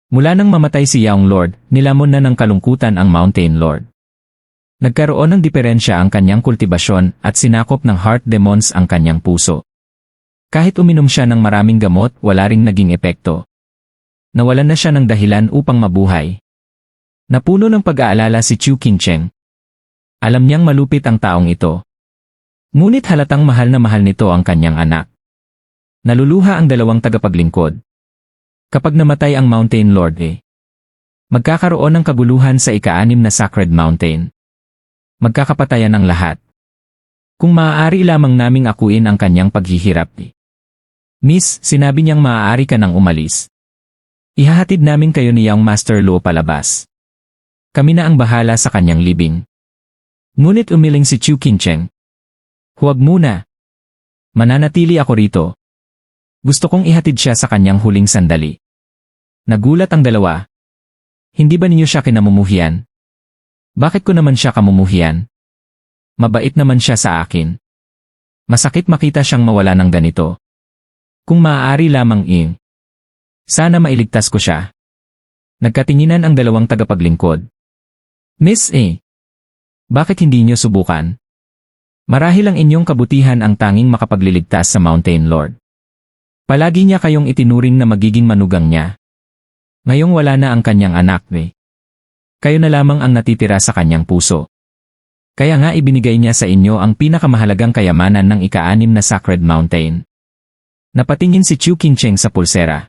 Mula nang mamatay si Yaong Lord, nilamon na ng kalungkutan ang Mountain Lord. Nagkaroon ng diferensya ang kanyang kultibasyon at sinakop ng heart demons ang kanyang puso. Kahit uminom siya ng maraming gamot, wala ring naging epekto. Nawalan na siya ng dahilan upang mabuhay. Napuno ng pag-aalala si Chu Qingcheng. Alam niyang malupit ang taong ito. Ngunit halatang mahal na mahal nito ang kanyang anak. Naluluha ang 2 tagapaglingkod. Kapag namatay ang Mountain Lord magkakaroon ng kaguluhan sa ika-6 na Sacred Mountain. Magkakapatayan ang lahat. Kung maaari lamang naming akuin ang kanyang paghihirap. Miss, sinabi niyang maaari ka nang umalis. Ihahatid namin kayo ni Young Master Luo palabas. Kami na ang bahala sa kanyang libing. Ngunit umiling si Chu Qingcheng. Huwag muna. Mananatili ako rito. Gusto kong ihatid siya sa kanyang huling sandali. Nagulat ang dalawa. Hindi ba ninyo siya kinamumuhian? Bakit ko naman siya kamumuhian? Mabait naman siya sa akin. Masakit makita siyang mawala ng ganito. Kung maaari lamang sana mailigtas ko siya. Nagkatinginan ang dalawang tagapaglingkod. Miss bakit hindi niyo subukan? Marahil ang inyong kabutihan ang tanging makapagliligtas sa Mountain Lord. Palagi niya kayong itinuring na magiging manugang niya. Ngayong wala na ang kanyang anak Kayo na lamang ang natitira sa kanyang puso. Kaya nga ibinigay niya sa inyo ang pinakamahalagang kayamanan ng ika-6 na Sacred Mountain. Napatingin si Chu Qingcheng sa pulsera.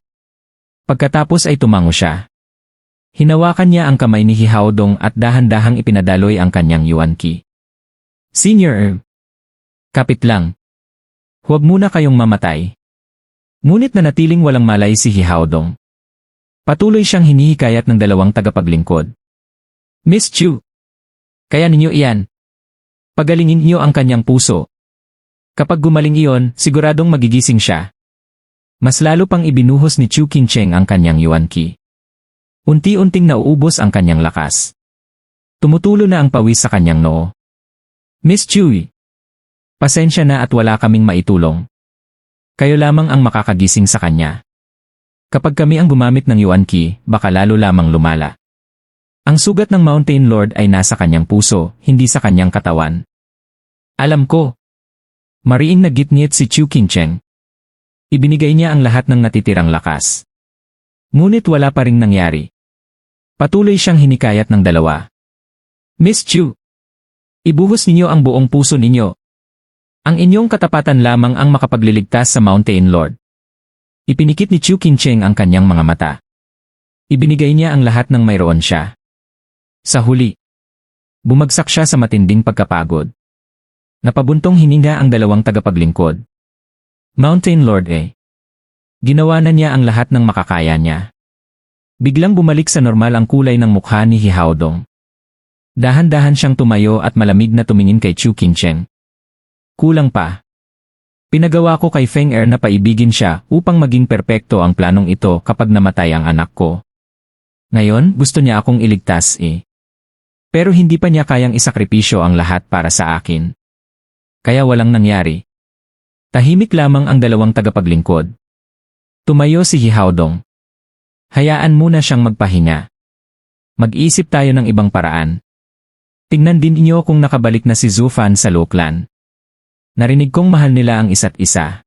Pagkatapos ay tumango siya. Hinawakan niya ang kamay ni Hihaodong at dahan-dahang ipinadaloy ang kanyang yuan qi. Senior kapit lang. Huwag muna kayong mamatay. Ngunit nanatiling walang malay si Hihaodong. Patuloy siyang hinihikayat ng dalawang tagapaglingkod. Miss Chu, kaya ninyo iyan. Pagalingin niyo ang kanyang puso. Kapag gumaling iyon, siguradong magigising siya. Mas lalo pang ibinuhos ni Chu Qingcheng ang kanyang yuan qi. Unti-unting nauubos ang kanyang lakas. Tumutulo na ang pawis sa kanyang noo. Miss Chu, pasensya na at wala kaming maitulong. Kayo lamang ang makakagising sa kanya. Kapag kami ang gumamit ng yuan qi, baka lalo lamang lumala. Ang sugat ng Mountain Lord ay nasa kanyang puso, hindi sa kanyang katawan. Alam ko. Mariing nagitngit si Chu Qingcheng. Ibinigay niya ang lahat ng natitirang lakas. Ngunit wala pa ring nangyari. Patuloy siyang hinikayat ng dalawa. Miss Chu, ibuhos ninyo ang buong puso ninyo. Ang inyong katapatan lamang ang makapagliligtas sa Mountain Lord. Ipinikit ni Chu Qingcheng ang kanyang mga mata. Ibinigay niya ang lahat ng mayroon siya. Sa huli, bumagsak siya sa matinding pagkapagod. Napabuntong hininga ang dalawang tagapaglingkod. Mountain Lord ginawa na niya ang lahat ng makakaya niya. Biglang bumalik sa normal ang kulay ng mukha ni Hihaodong. Dahan-dahan siyang tumayo at malamig na tumingin kay Chu Qingcheng. Kulang pa. Pinagawa ko kay Feng Er na paibigin siya upang maging perpekto ang planong ito kapag namatay ang anak ko. Ngayon, gusto niya akong iligtas Pero hindi pa niya kayang isakripisyo ang lahat para sa akin. Kaya walang nangyari. Tahimik lamang ang dalawang tagapaglingkod. Tumayo si Hihaodong. Hayaan muna siyang magpahinga. Mag-isip tayo ng ibang paraan. Tingnan din niyo kung nakabalik na si Zufan sa Luo Clan. Narinig kong mahal nila ang isa't isa.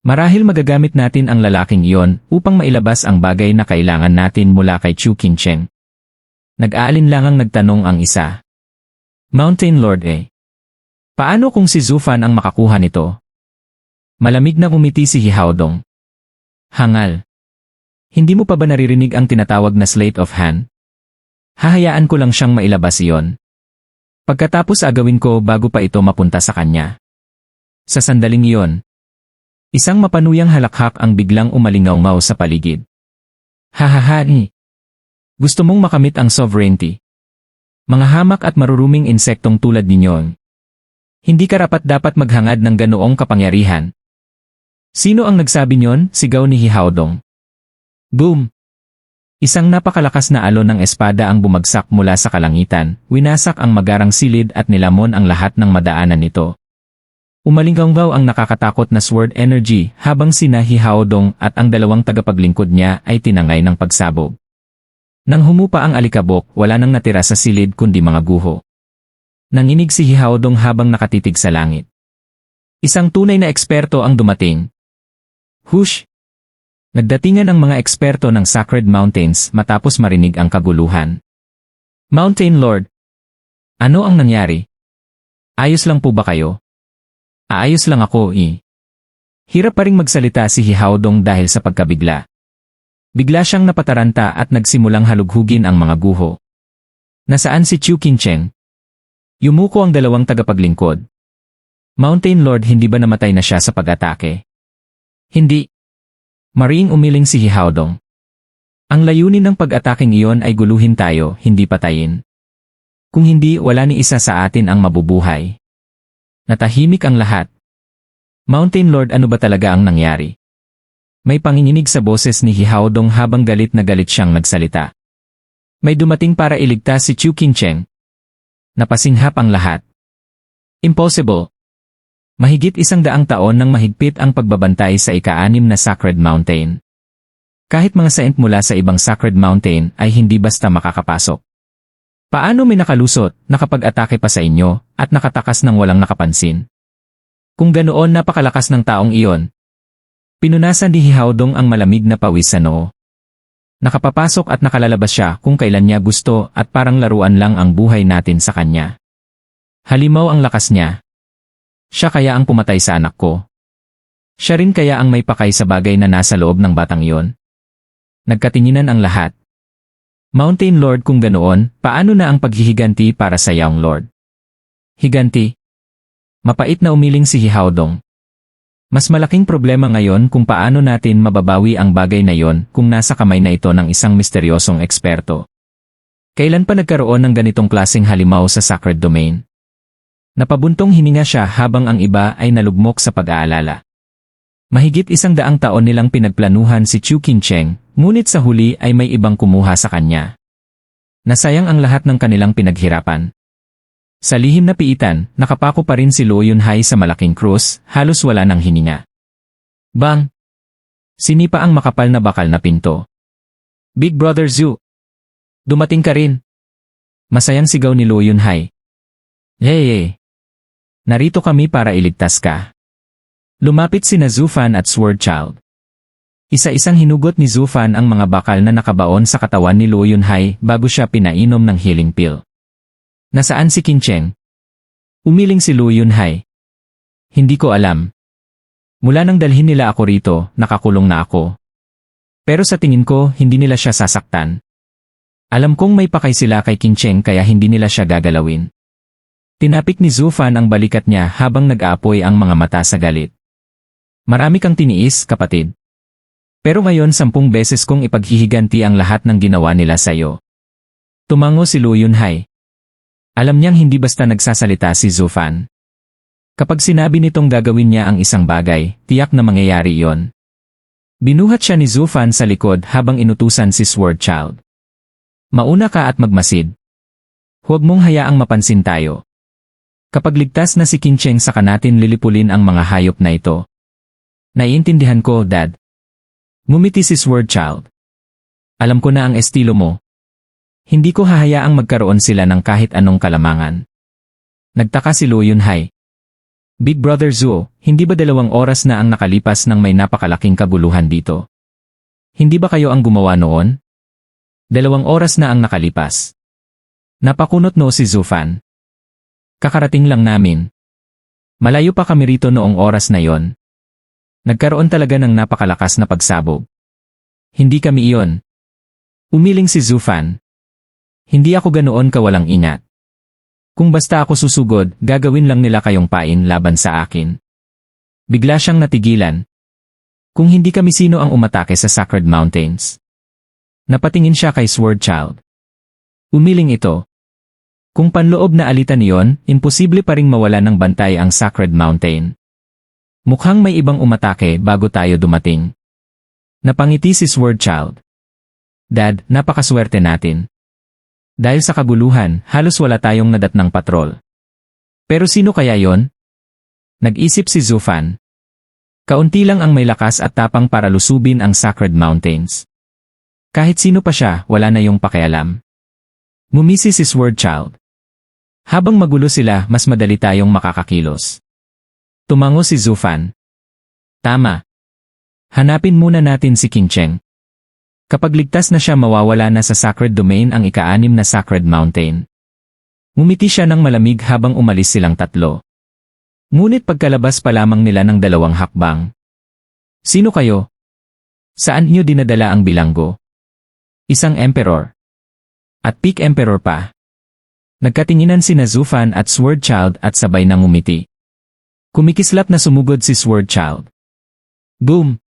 Marahil magagamit natin ang lalaking iyon upang mailabas ang bagay na kailangan natin mula kay Chu Qingcheng. Nag-aalinlangang nagtanong ang isa. Mountain Lord paano kung si Zufan ang makakuha nito? Malamig na umiti si Hihaodong. Hangal. Hindi mo pa ba naririnig ang tinatawag na sleight of hand? Hahayaan ko lang siyang mailabas iyon. Pagkatapos agawin ko bago pa ito mapunta sa kanya. Sa sandaling iyon, isang mapanuyang halakhak ang biglang umalingaw-ngaw sa paligid. Hahahani. Gusto mong makamit ang sovereignty. Mga hamak at maruruming insektong tulad ninyo. Hindi karapat-dapat maghangad ng ganoong kapangyarihan. Sino ang nagsabi niyon? Sigaw ni Hihaodong. Boom! Isang napakalakas na alon ng espada ang bumagsak mula sa kalangitan, winasak ang magarang silid at nilamon ang lahat ng madaanan nito. Umalinggaw ang nakakatakot na sword energy habang sina Hihaodong at ang dalawang tagapaglingkod niya ay tinangay ng pagsabog. Nang humupa ang alikabok, wala nang natira sa silid kundi mga guho. Nanginig si Hihaodong habang nakatitig sa langit. Isang tunay na eksperto ang dumating. Hush! Nagdatingan ang mga eksperto ng Sacred Mountains matapos marinig ang kaguluhan. Mountain Lord! Ano ang nangyari? Ayos lang po ba kayo? Aayos lang ako Hirap pa ring magsalita si Hihaodong dahil sa pagkabigla. Bigla siyang napataranta at nagsimulang halughugin ang mga guho. Nasaan si Chu Qincheng? Yumuko ang dalawang tagapaglingkod. Mountain Lord, hindi ba namatay na siya sa pag-atake? Hindi. Mariing umiling si Hihaodong. Ang layunin ng pag-ataking iyon ay guluhin tayo, hindi patayin. Kung hindi, wala ni isa sa atin ang mabubuhay. Natahimik ang lahat. Mountain Lord, ano ba talaga ang nangyari? May panginginig sa boses ni Hihaodong habang galit na galit siyang nagsalita. May dumating para iligtas si Chu Qincheng. Napasinghap ang lahat. Impossible. Mahigit 100 taon nang mahigpit ang pagbabantay sa ika-6 na Sacred Mountain. Kahit mga saint mula sa ibang Sacred Mountain ay hindi basta makakapasok. Paano may nakalusot, nakapag-atake pa sa inyo, at nakatakas ng walang nakapansin? Kung ganoon napakalakas ng taong iyon. Pinunasan ni Hihaodong ang malamig na pawis sa noo. Nakapapasok at nakalalabas siya kung kailan niya gusto at parang laruan lang ang buhay natin sa kanya. Halimaw ang lakas niya. Siya kaya ang pumatay sa anak ko. Siya rin kaya ang may pakay sa bagay na nasa loob ng batang iyon. Nagkatinginan ang lahat. Mountain Lord, kung ganoon, paano na ang paghihiganti para sa Young Lord? Higanti. Mapait na umiling si Hihaodong. Mas malaking problema ngayon kung paano natin mababawi ang bagay na yon kung nasa kamay na ito ng isang misteryosong eksperto. Kailan pa nagkaroon ng ganitong klaseng halimaw sa Sacred Domain? Napabuntong hininga siya habang ang iba ay nalugmok sa pag-aalala. Mahigit 100 taon nilang pinagplanuhan si Chu Qincheng, ngunit sa huli ay may ibang kumuha sa kanya. Nasayang ang lahat ng kanilang pinaghirapan. Sa lihim na piitan, nakapako pa rin si Luo Yunhai sa malaking krus, halos wala ng hininga. Bang! Sinipa ang makapal na bakal na pinto. Big Brother Zhu! Dumating ka rin! Masayang sigaw ni Luo Yunhai. Hey! Narito kami para iligtas ka. Lumapit sina Zufan at Sword Child. Isa-isang hinugot ni Zufan ang mga bakal na nakabaon sa katawan ni Luo Yunhai bago siya pinainom ng healing pill. Nasaan si Qincheng? Umiling si Luo Yunhai. Hindi ko alam. Mula nang dalhin nila ako rito, nakakulong na ako. Pero sa tingin ko, hindi nila siya sasaktan. Alam kong may pakay sila kay Qincheng kaya hindi nila siya gagalawin. Tinapik ni Zufan ang balikat niya habang nag-aapoy ang mga mata sa galit. Marami kang tiniis, kapatid. Pero ngayon 10 beses kong ipaghihiganti ang lahat ng ginawa nila sa'yo. Tumango si Luo Yunhai. Alam niyang hindi basta nagsasalita si Zufan. Kapag sinabi nitong gagawin niya ang isang bagay, tiyak na mangyayari iyon. Binuhat siya ni Zufan sa likod habang inutusan si Sword Child. Mauna ka at magmasid. Huwag mong hayaang mapansin tayo. Kapag ligtas na si Qincheng saka natin lilipulin ang mga hayop na ito. Naiintindihan ko, Dad. Ngumiti si Sword Child. Alam ko na ang estilo mo. Hindi ko hahayaang magkaroon sila ng kahit anong kalamangan. Nagtaka si Luo Yunhai. Big Brother Zhu, hindi ba 2 oras na ang nakalipas ng may napakalaking kaguluhan dito? Hindi ba kayo ang gumawa noon? 2 oras na ang nakalipas. Napakunot no si Zufan. Kakarating lang namin. Malayo pa kami rito noong oras na yon. Nagkaroon talaga ng napakalakas na pagsabog. Hindi kami iyon. Umiling si Zufan. Hindi ako ganoon kawalang ingat. Kung basta ako susugod, gagawin lang nila kayong pain laban sa akin. Bigla siyang natigilan. Kung hindi kami sino ang umatake sa Sacred Mountains. Napatingin siya kay Sword Child. Umiling ito. Kung panloob na alitan niyon, imposible pa ring mawala ng bantay ang Sacred Mountain. Mukhang may ibang umatake bago tayo dumating. Napangiti si Sword Child. Dad, napakaswerte natin. Dahil sa kaguluhan, halos wala tayong nadatnang patrol. Pero sino kaya yon? Nag-isip si Zufan. Kaunti lang ang may lakas at tapang para lusubin ang Sacred Mountains. Kahit sino pa siya, wala na yung pakialam. Ngumisi si Sword Child. Habang magulo sila, mas madali tayong makakakilos. Tumango si Zufan. Tama. Hanapin muna natin si Qincheng. Kapag ligtas na siya, mawawala na sa Sacred Domain ang ika-6 na Sacred Mountain. Ngumiti siya ng malamig habang umalis silang tatlo. Ngunit pagkalabas pa lamang nila ng 2 hakbang. Sino kayo? Saan niyo dinadala ang bilanggo? Isang emperor. At peak emperor pa. Nagkatinginan sina Zufan at Swordchild at sabay nang ngumiti. Kumikislap na sumugod si Swordchild. Boom!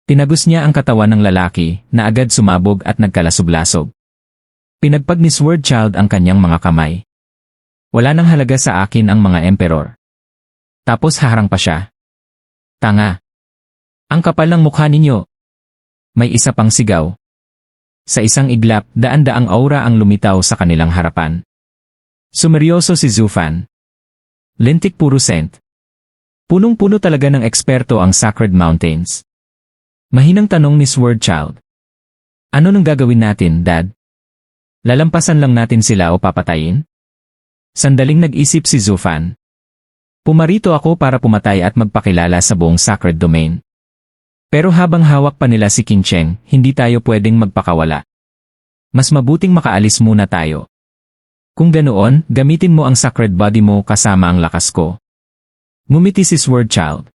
Tinagos niya ang katawan ng lalaki na agad sumabog at nagkalasog-lasog. Pinagpag ni Swordchild ang kanyang mga kamay. Wala nang halaga sa akin ang mga emperor. Tapos haharang pa siya. Tanga! Ang kapal ng mukha ninyo! May isa pang sigaw. Sa isang iglap, daan-daang aura ang lumitaw sa kanilang harapan. Sumeryoso si Zufan. Lintik puro scent. Punong-puno talaga ng eksperto ang Sacred Mountains. Mahinang tanong ni Swordchild. Ano nang gagawin natin, Dad? Lalampasan lang natin sila o papatayin? Sandaling nag-isip si Zufan. Pumarito ako para pumatay at magpakilala sa buong Sacred Domain. Pero habang hawak pa nila si King Cheng, hindi tayo pwedeng magpakawala. Mas mabuting makaalis muna tayo. Kung ganoon, gamitin mo ang sacred body mo kasama ang lakas ko. Ngumiti si Swordchild.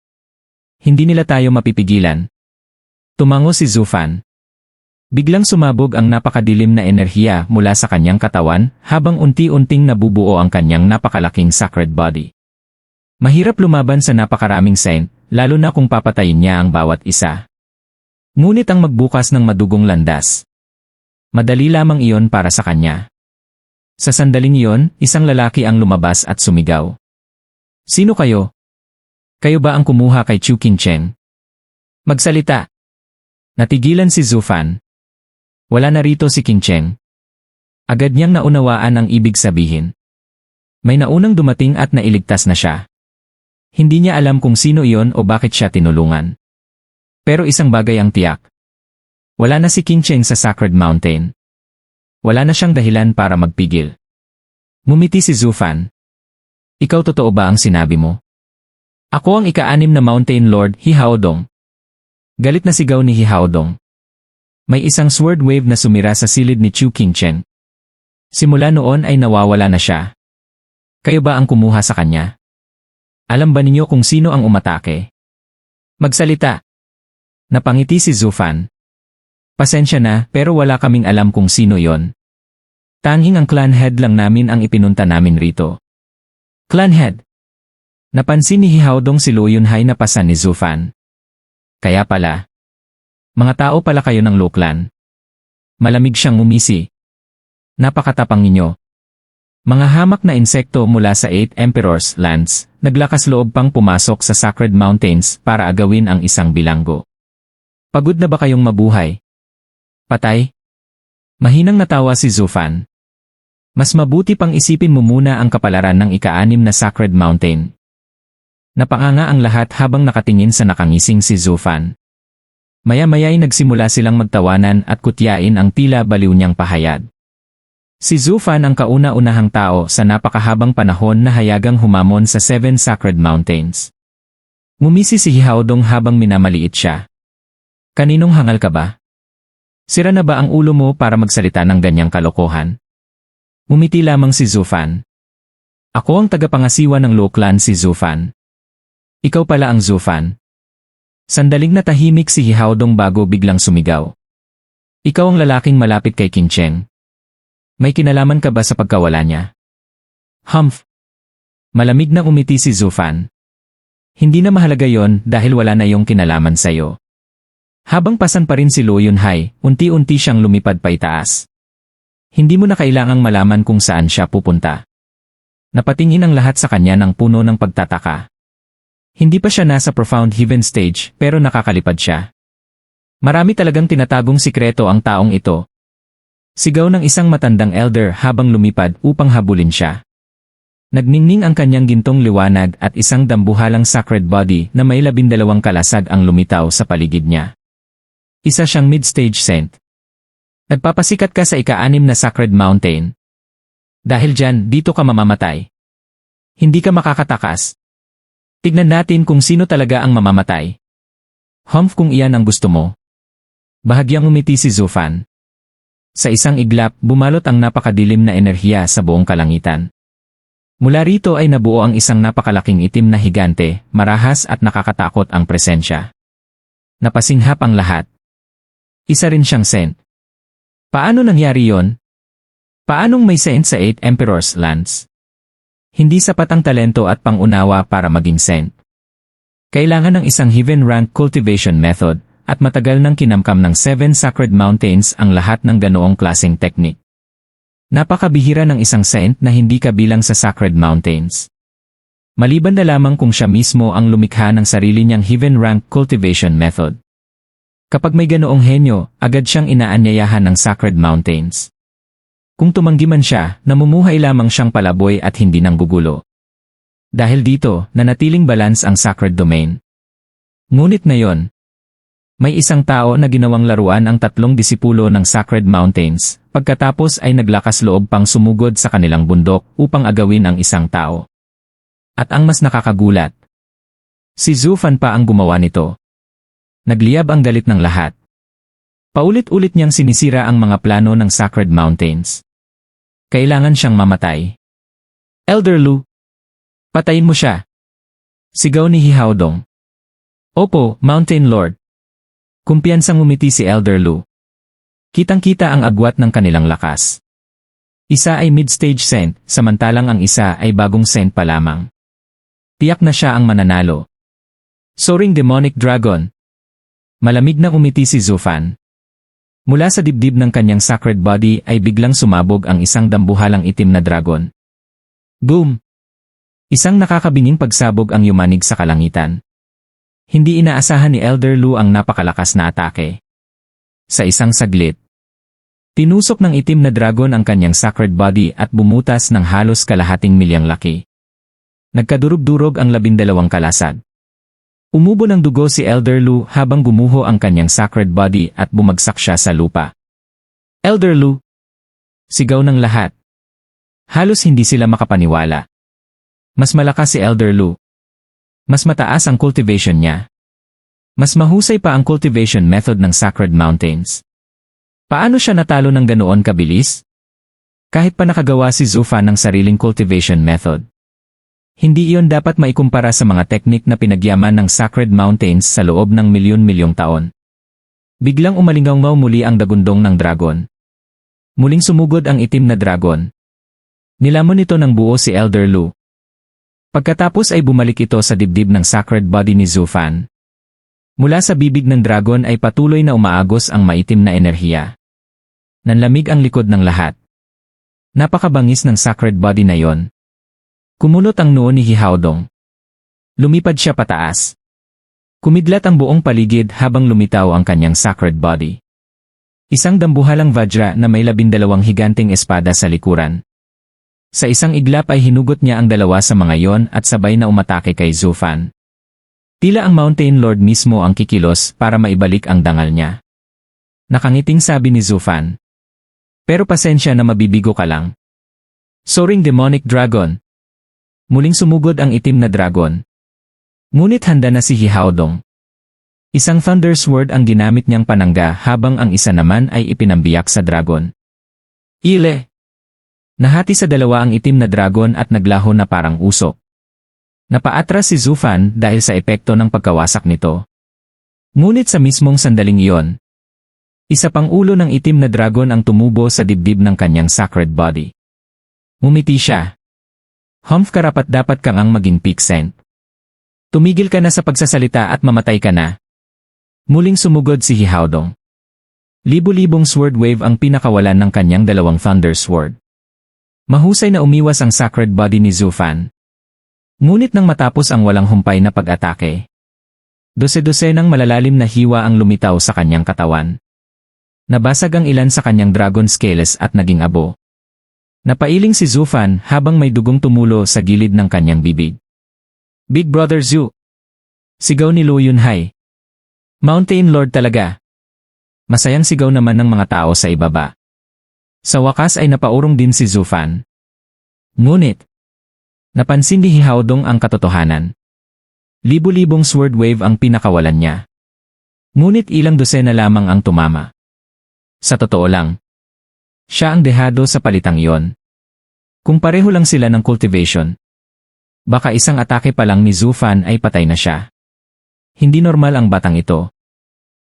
Hindi nila tayo mapipigilan. Tumango si Zufan. Biglang sumabog ang napakadilim na enerhiya mula sa kanyang katawan habang unti-unting nabubuo ang kanyang napakalaking sacred body. Mahirap lumaban sa napakaraming saint, lalo na kung papatayin niya ang bawat isa. Ngunit ang magbukas ng madugong landas. Madali lamang iyon para sa kanya. Sa sandaling iyon, isang lalaki ang lumabas at sumigaw. Sino kayo? Kayo ba ang kumuha kay Chu Qingcheng? Magsalita! Natigilan si Zufan. Wala na rito si Qingcheng. Agad niyang naunawaan ang ibig sabihin. May naunang dumating at nailigtas na siya. Hindi niya alam kung sino iyon o bakit siya tinulungan. Pero isang bagay ang tiyak. Wala na si Qingcheng sa Sacred Mountain. Wala na siyang dahilan para magpigil. Ngumiti si Zufan. Ikaw totoo ba ang sinabi mo? Ako ang ika-6 na Mountain Lord, Hihaodong. Galit na sigaw ni Hihaodong. May isang sword wave na sumira sa silid ni Chu Qingcheng. Simula noon ay nawawala na siya. Kayo ba ang kumuha sa kanya? Alam ba ninyo kung sino ang umatake? Magsalita. Napangiti si Zufan. Pasensya na, pero wala kaming alam kung sino yon. Tanging ang clan head lang namin ang ipinunta namin rito. Clan head. Napansin ni Hihaodong si Lo Yunhai na pasan ni Zufan. Kaya pala. Mga tao pala kayo ng Lo clan. Malamig siyang umisi. Napakatapang ninyo. Mga hamak na insekto mula sa 8 Emperor's Lands, naglakas loob pang pumasok sa Sacred Mountains para agawin ang isang bilanggo. Pagod na ba kayong mabuhay? Patay? Mahinang natawa si Zufan. Mas mabuti pang isipin mo muna ang kapalaran ng ika-6 na Sacred Mountain. Napanganga ang lahat habang nakatingin sa nakangising si Zufan. Maya-maya'y nagsimula silang magtawanan at kutyain ang tila baliw niyang pahayag. Si Zufan ang kauna-unahang tao sa napakahabang panahon na hayagang humamon sa 7 Sacred Mountains. Ngumisi si Hihaodong habang minamaliit siya. Kaninong hangal ka ba? Sira na ba ang ulo mo para magsalita ng ganyang kalokohan? Ngumiti lamang si Zufan. Ako ang tagapangasiwa ng Lo clan si Zufan. Ikaw pala ang Zufan. Sandaling natahimik si Hihaodong bago biglang sumigaw. Ikaw ang lalaking malapit kay Qingcheng. May kinalaman ka ba sa pagkawala niya? Humph. Malamig na umiti si Zufan. Hindi na mahalaga yon dahil wala na yung kinalaman sa'yo. Habang pasan pa rin si Lo Yunhai, unti-unti siyang lumipad pa itaas. Hindi mo na kailangang malaman kung saan siya pupunta. Napatingin ang lahat sa kanya ng puno ng pagtataka. Hindi pa siya nasa profound heaven stage pero nakakalipad siya. Marami talagang tinatagong sikreto ang taong ito. Sigaw ng isang matandang elder habang lumipad upang habulin siya. Nagningning ang kanyang gintong liwanag at isang dambuhalang sacred body na may 12 kalasag ang lumitaw sa paligid niya. Isa siyang mid-stage saint. Nagpapasikat ka sa ika-6 na Sacred Mountain. Dahil dyan, dito ka mamamatay. Hindi ka makakatakas. Tignan natin kung sino talaga ang mamamatay. Humph kung iyan ang gusto mo. Bahagyang umiti si Zufan. Sa isang iglap, bumalot ang napakadilim na enerhiya sa buong kalangitan. Mula rito ay nabuo ang isang napakalaking itim na higante, marahas at nakakatakot ang presensya. Napasinghap ang lahat. Isa rin siyang saint. Paano nangyari yon? Paanong may saint sa 8 Emperor's Lands? Hindi sapat ang talento at pangunawa para maging saint. Kailangan ng isang heaven rank cultivation method, at matagal nang kinamkam ng 7 Sacred Mountains ang lahat ng ganoong klaseng teknik. Napakabihira ng isang saint na hindi kabilang sa Sacred Mountains. Maliban na lamang kung siya mismo ang lumikha ng sarili niyang heaven rank cultivation method. Kapag may ganoong henyo, agad siyang inaanyayahan ng Sacred Mountains. Kung tumanggi man siya, namumuhay lamang siyang palaboy at hindi nanggugulo. Dahil dito, nanatiling balance ang Sacred Domain. Ngunit ngayon, may isang tao na ginawang laruan ang 3 disipulo ng Sacred Mountains, pagkatapos ay naglakas loob pang sumugod sa kanilang bundok upang agawin ang isang tao. At ang mas nakakagulat, si Zhu Fan pa ang gumawa nito. Nagliyab ang galit ng lahat. Paulit-ulit niyang sinisira ang mga plano ng Sacred Mountains. Kailangan siyang mamatay. Elder Lu, patayin mo siya. Sigaw ni Hihaodong. Opo, Mountain Lord. Kumpiyansang ngumiti si Elder Lu. Kitang-kita ang agwat ng kanilang lakas. Isa ay mid-stage saint, samantalang ang isa ay bagong saint pa lamang. Tiyak na siya ang mananalo. Soaring Demonic Dragon. Malamig na umiti si Zhu Fan. Mula sa dibdib ng kanyang sacred body ay biglang sumabog ang isang dambuhalang itim na dragon. Boom! Isang nakakabinging pagsabog ang yumanig sa kalangitan. Hindi inaasahan ni Elder Lu ang napakalakas na atake. Sa isang saglit, tinusok ng itim na dragon ang kanyang sacred body at bumutas ng halos kalahating milyang laki. Nagkadurog-durog ang 12 kalasag. Umubo ng dugo si Elder Lu habang gumuho ang kanyang sacred body at bumagsak siya sa lupa. Elder Lu! Sigaw ng lahat. Halos hindi sila makapaniwala. Mas malakas si Elder Lu. Mas mataas ang cultivation niya. Mas mahusay pa ang cultivation method ng Sacred Mountains. Paano siya natalo ng ganoon kabilis? Kahit pa nakagawa si Zhu Fan ng sariling cultivation method. Hindi iyon dapat maikumpara sa mga teknik na pinagyaman ng Sacred Mountains sa loob ng milyon-milyong taon. Biglang umalingaw muli ang dagundong ng dragon. Muling sumugod ang itim na dragon. Nilamon nito ng buo si Elder Lu. Pagkatapos ay bumalik ito sa dibdib ng sacred body ni Zhu Fan. Mula sa bibig ng dragon ay patuloy na umaagos ang maitim na enerhiya. Nanlamig ang likod ng lahat. Napakabangis ng sacred body na yon. Kumulot ang noo ni Hihaodong. Lumipad siya pataas. Kumidlat ang buong paligid habang lumitaw ang kanyang sacred body. Isang dambuhalang Vajra na may 12 higanting espada sa likuran. Sa isang iglap ay hinugot niya ang 2 sa mga yon at sabay na umatake kay Zhu Fan. Tila ang Mountain Lord mismo ang kikilos para maibalik ang dangal niya. Nakangiting sabi ni Zhu Fan. Pero pasensya na mabibigo ka lang. Soaring Demonic Dragon. Muling sumugod ang itim na dragon. Ngunit handa na si Hihaodong. Isang Thunder Sword ang ginamit niyang panangga habang ang isa naman ay ipinambiyak sa dragon. Ile! Nahati sa 2 ang itim na dragon at naglaho na parang usok. Napaatras si Zhu Fan dahil sa epekto ng pagkawasak nito. Ngunit sa mismong sandaling iyon, isa pang ulo ng itim na dragon ang tumubo sa dibdib ng kanyang sacred body. Ngumiti siya. Humph, karapat-dapat kang ang maging peak saint. Tumigil ka na sa pagsasalita at mamatay ka na. Muling sumugod si Hihaodong. Libo-libong sword wave ang pinakawalan ng kanyang 2 Thunder Sword. Mahusay na umiwas ang sacred body ni Zhu Fan. Ngunit nang matapos ang walang humpay na pag-atake, dose-dosenang malalalim na hiwa ang lumitaw sa kanyang katawan. Nabasag ang ilan sa kanyang dragon scales at naging abo. Napailing si Zhu Fan habang may dugong tumulo sa gilid ng kanyang bibig. Big Brother Zhu! Sigaw ni Lu Yunhai. Mountain Lord talaga. Masayang sigaw naman ng mga tao sa ibaba. Sa wakas ay napaurong din si Zhu Fan. Ngunit, napansin ni Hihaodong ang katotohanan. Libo-libong sword wave ang pinakawalan niya. Ngunit ilang dosena lamang ang tumama. Sa totoo lang, siya ang dehado sa palitang iyon. Kung pareho lang sila ng cultivation, baka isang atake pa lang ni Zhu Fan ay patay na siya. Hindi normal ang batang ito.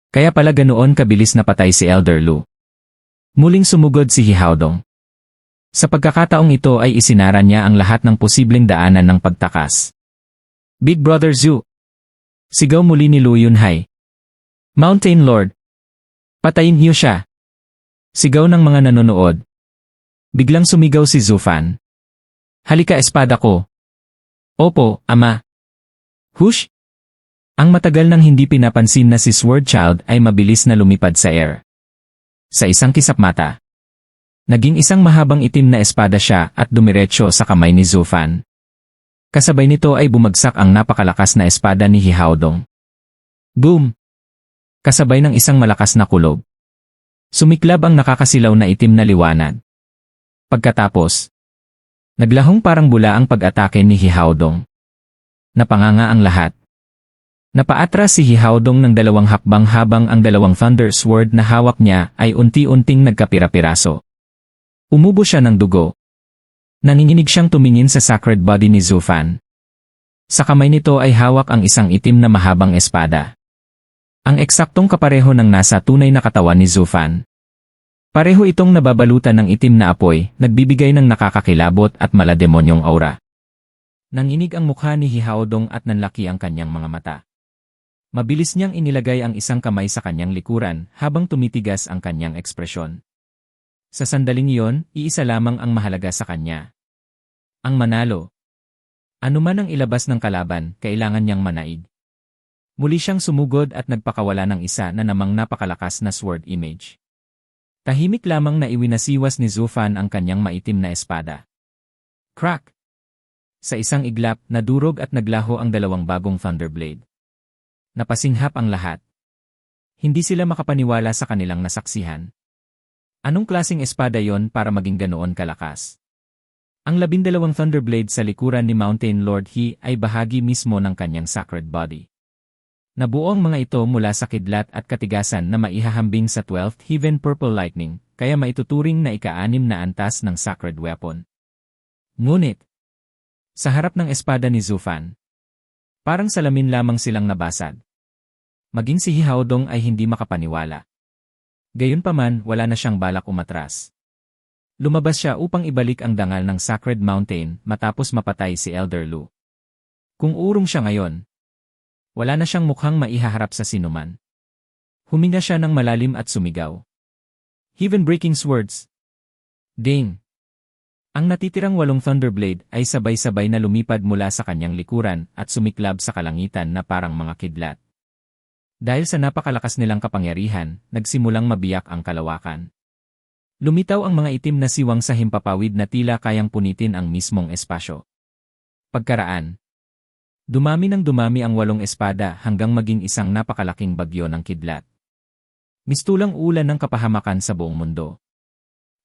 Kaya pala ganoon kabilis napatay si Elder Lu. Muling sumugod si Hihaodong. Sa pagkakataong ito ay isinara niya ang lahat ng posibleng daanan ng pagtakas. Big Brother Zhu! Sigaw muli ni Lu Yunhai. Mountain Lord! Patayin niyo siya! Sigaw ng mga nanonood. Biglang sumigaw si Zufan. Halika espada ko! Opo, ama! Hush! Ang matagal nang hindi pinapansin na si Sword Child ay mabilis na lumipad sa air. Sa isang kisap mata, naging isang mahabang itim na espada siya at dumiretso sa kamay ni Zufan. Kasabay nito ay bumagsak ang napakalakas na espada ni Hihaodong. Boom! Kasabay ng isang malakas na kulog. Sumiklab ang nakakasilaw na itim na liwanag. Pagkatapos, naglahong parang bula ang pag-atake ni Hihaodong. Napanganga ang lahat. Napaatras si Hihaodong ng 2 hakbang habang ang 2 Thunder Sword na hawak niya ay unti-unting nagkapira-piraso. Umubo siya ng dugo. Nanginginig siyang tumingin sa sacred body ni Zufan. Sa kamay nito ay hawak ang isang itim na mahabang espada. Ang eksaktong kapareho ng nasa tunay na katawan ni Zufan. Pareho itong nababalutan ng itim na apoy, nagbibigay ng nakakakilabot at malademonyong aura. Nanginig ang mukha ni Hihaodong at nanlaki ang kanyang mga mata. Mabilis niyang inilagay ang isang kamay sa kanyang likuran habang tumitigas ang kanyang ekspresyon. Sa sandaling iyon, iisa lamang ang mahalaga sa kanya. Ang manalo. Ano man ang ilabas ng kalaban, kailangan niyang manaig. Muli siyang sumugod at nagpakawala ng isa na namang napakalakas na sword image. Tahimik lamang na iwinasiwas ni Zufan ang kanyang maitim na espada. Crack! Sa isang iglap, nadurog at naglaho ang 2 bagong Thunderblade. Napasinghap ang lahat. Hindi sila makapaniwala sa kanilang nasaksihan. Anong klaseng espada yon para maging ganoon kalakas? Ang 12 Thunderblade sa likuran ni Mountain Lord He ay bahagi mismo ng kanyang sacred body. Nabuo ang mga ito mula sa kidlat at katigasan na maihahambing sa 12th Heaven Purple Lightning, kaya maituturing na ika-6 na antas ng sacred weapon. Ngunit, sa harap ng espada ni Zufan, parang salamin lamang silang nabasag. Maging si Hihaodong ay hindi makapaniwala. Gayunpaman, wala na siyang balak umatras. Lumabas siya upang ibalik ang dangal ng Sacred Mountain matapos mapatay si Elder Lu. Kung urong siya ngayon, wala na siyang mukhang maihaharap sa sinuman. Huminga siya ng malalim at sumigaw. Heaven-breaking swords! Ding! Ang natitirang 8 Thunderblade ay sabay-sabay na lumipad mula sa kanyang likuran at sumiklab sa kalangitan na parang mga kidlat. Dahil sa napakalakas nilang kapangyarihan, nagsimulang mabiyak ang kalawakan. Lumitaw ang mga itim na siwang sa himpapawid na tila kayang punitin ang mismong espasyo. Pagkaraan, dumami ng dumami ang 8 espada hanggang maging isang napakalaking bagyo ng kidlat. Mistulang ulan ng kapahamakan sa buong mundo.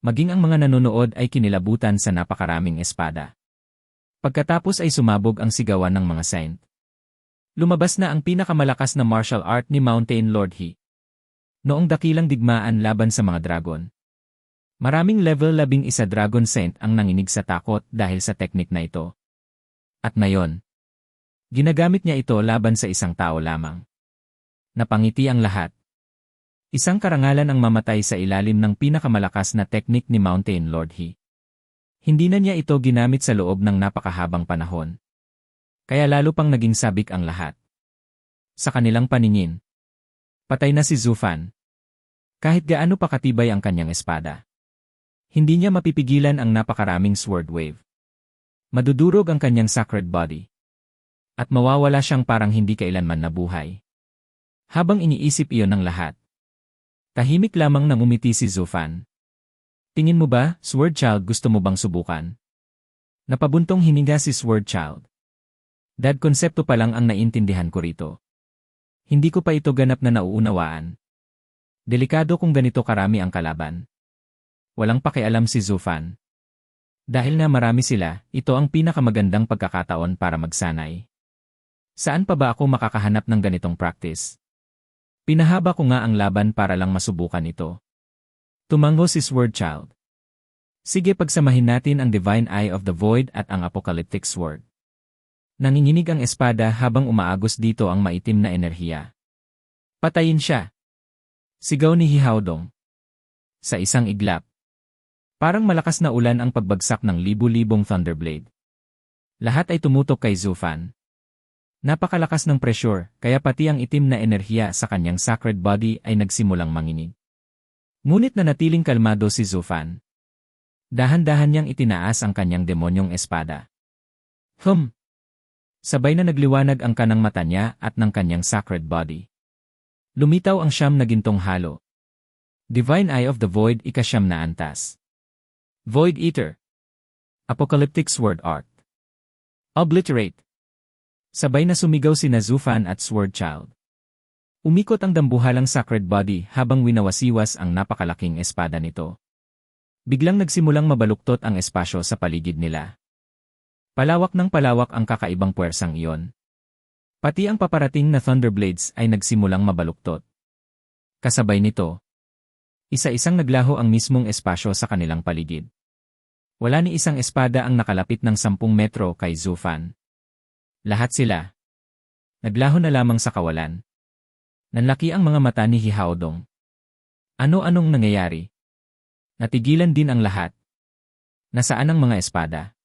Maging ang mga nanonood ay kinilabutan sa napakaraming espada. Pagkatapos ay sumabog ang sigawan ng mga saint. Lumabas na ang pinakamalakas na martial art ni Mountain Lord He. Noong dakilang digmaan laban sa mga dragon. Maraming level 11 Dragon Saint ang nanginig sa takot dahil sa teknik na ito. At ngayon, ginagamit niya ito laban sa isang tao lamang. Napangiti ang lahat. Isang karangalan ang mamatay sa ilalim ng pinakamalakas na teknik ni Mountain Lord He. Hindi na niya ito ginamit sa loob ng napakahabang panahon. Kaya lalo pang naging sabik ang lahat. Sa kanilang paningin, patay na si Zufan. Kahit gaano pa katibay ang kanyang espada. Hindi niya mapipigilan ang napakaraming sword wave. Madudurog ang kanyang sacred body. At mawawala siyang parang hindi kailanman nabuhay. Habang iniisip iyon ng lahat, tahimik lamang nang umiti si Zufan. Tingin mo ba, Sword Child, gusto mo bang subukan? Napabuntong hininga si Sword Child. Dad, konsepto pa lang ang naintindihan ko rito. Hindi ko pa ito ganap na nauunawaan. Delikado kung ganito karami ang kalaban. Walang pakialam si Zufan. Dahil na marami sila, ito ang pinakamagandang pagkakataon para magsanay. Saan pa ba ako makakahanap ng ganitong practice? Pinahaba ko nga ang laban para lang masubukan ito. Tumango si Sword Child. Sige, pagsamahin natin ang Divine Eye of the Void at ang Apocalyptic Sword. Nanginginig ang espada habang umaagos dito ang maitim na enerhiya. Patayin siya. Sigaw ni Hihaodong. Sa isang iglap. Parang malakas na ulan ang pagbagsak ng libu-libong Thunderblade. Lahat ay tumutok kay Zufan. Napakalakas ng pressure, kaya pati ang itim na enerhiya sa kanyang sacred body ay nagsimulang manginig. Ngunit nanatiling kalmado si Zufan. Dahan-dahan niyang itinaas ang kanyang demonyong espada. Sabay na nagliwanag ang kanang mata niya at ng kanyang sacred body. Lumitaw ang siyam na gintong halo. Divine Eye of the Void ikasyam na antas. Void Eater. Apocalyptic Sword Art. Obliterate. Sabay na sumigaw sina Zufan at Sword Child. Umikot ang dambuhalang sacred body habang winawasiwas ang napakalaking espada nito. Biglang nagsimulang mabaluktot ang espasyo sa paligid nila. Palawak ng palawak ang kakaibang puwersang iyon. Pati ang paparating na Thunderblades ay nagsimulang mabaluktot. Kasabay nito, isa-isang naglaho ang mismong espasyo sa kanilang paligid. Wala ni isang espada ang nakalapit ng 10 metro kay Zufan. Lahat sila. Naglaho na lamang sa kawalan. Nanlaki ang mga mata ni Hihaodong. Ano-anong nangyayari? Natigilan din ang lahat. Nasaan ang mga espada?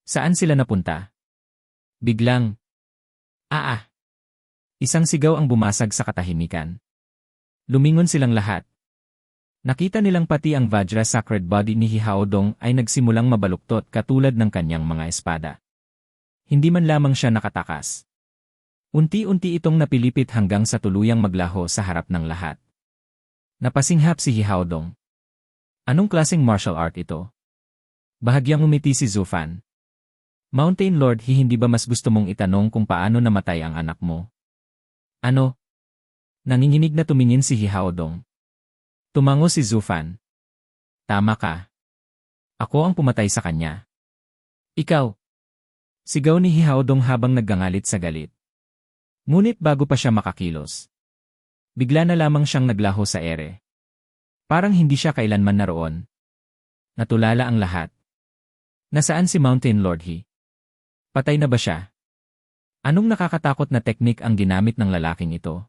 Saan sila napunta? Biglang, Isang sigaw ang bumasag sa katahimikan. Lumingon silang lahat. Nakita nilang pati ang Vajra sacred body ni Hihaodong ay nagsimulang mabaluktot katulad ng kanyang mga espada. Hindi man lamang siya nakatakas. Unti-unti itong napilipit hanggang sa tuluyang maglaho sa harap ng lahat. Napasinghap si Hihaodong. Anong klaseng martial art ito? Bahagyang umiti si Zufan. Mountain Lord, hindi ba mas gusto mong itanong kung paano namatay ang anak mo? Ano? Nanginginig na tumingin si Hihaodong. Tumango si Zufan. Tama ka. Ako ang pumatay sa kanya. Ikaw. Sigaw ni Hihaodong habang naggangalit sa galit. Ngunit bago pa siya makakilos, bigla na lamang siyang naglaho sa ere. Parang hindi siya kailanman naroon. Natulala ang lahat. Nasaan si Mountain Lord He? Patay na ba siya? Anong nakakatakot na teknik ang ginamit ng lalaking ito?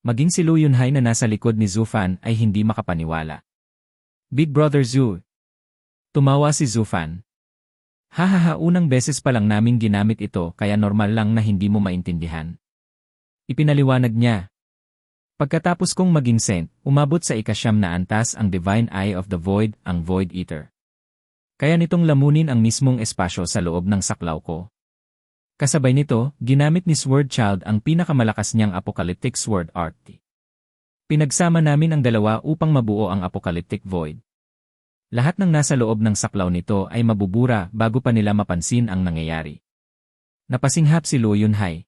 Maging si Lu Yunhai na nasa likod ni Zufan ay hindi makapaniwala. Big Brother Zu. Tumawa si Zufan. Hahaha, unang beses pa lang naming ginamit ito kaya normal lang na hindi mo maintindihan. Ipinaliwanag niya. Pagkatapos kong maging saint, umabot sa ikasyam na antas ang Divine Eye of the Void, ang Void Eater. Kaya nitong lamunin ang mismong espasyo sa loob ng saklaw ko. Kasabay nito, ginamit ni Sword Child ang pinakamalakas niyang Apocalyptic Sword Art. Pinagsama namin ang dalawa upang mabuo ang Apocalyptic Void. Lahat ng nasa loob ng saklaw nito ay mabubura bago pa nila mapansin ang nangyayari. Napasinghap si Lu Yunhai.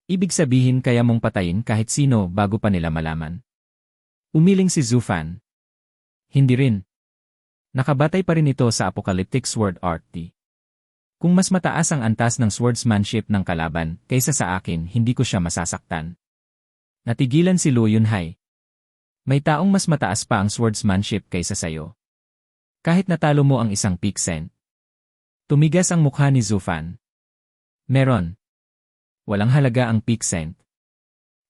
Ibig sabihin kaya mong patayin kahit sino bago pa nila malaman. Umiling si Zufan. Hindi rin. Nakabatay pa rin ito sa Apocalyptic Sword Art. Kung mas mataas ang antas ng swordsmanship ng kalaban kaysa sa akin, hindi ko siya masasaktan. Natigilan si Lu Yunhai. May taong mas mataas pa ang swordsmanship kaysa sayo. Kahit natalo mo ang isang peak saint. Tumigas ang mukha ni Zufan. Meron. Walang halaga ang peak saint.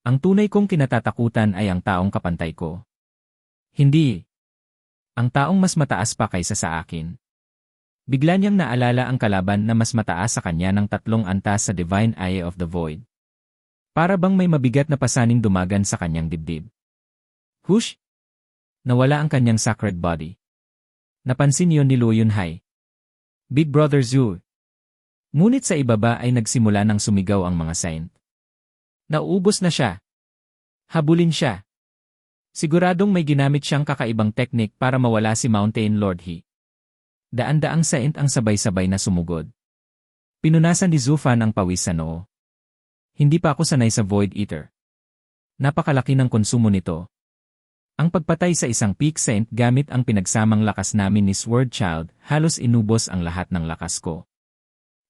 Ang tunay kong kinatatakutan ay ang taong kapantay ko. Hindi. Ang taong mas mataas pa kaysa sa akin. Bigla niyang naalala ang kalaban na mas mataas sa kanya ng 3 antas sa Divine Eye of the Void. Para bang may mabigat na pasaning dumagan sa kanyang dibdib. Hush! Nawala ang kanyang sacred body. Napansin yon ni Lu Yunhai. Big Brother Zu. Ngunit sa ibaba ay nagsimula ng sumigaw ang mga saint. Nauubos na siya. Habulin siya. Siguradong may ginamit siyang kakaibang teknik para mawala si Mountain Lord He. Daan-daang saint ang sabay-sabay na sumugod. Pinunasan ni Zufan ang pawis sa noo. Hindi pa ako sanay sa Void Eater. Napakalaki ng konsumo nito. Ang pagpatay sa isang peak saint gamit ang pinagsamang lakas namin ni Sword Child, halos inubos ang lahat ng lakas ko.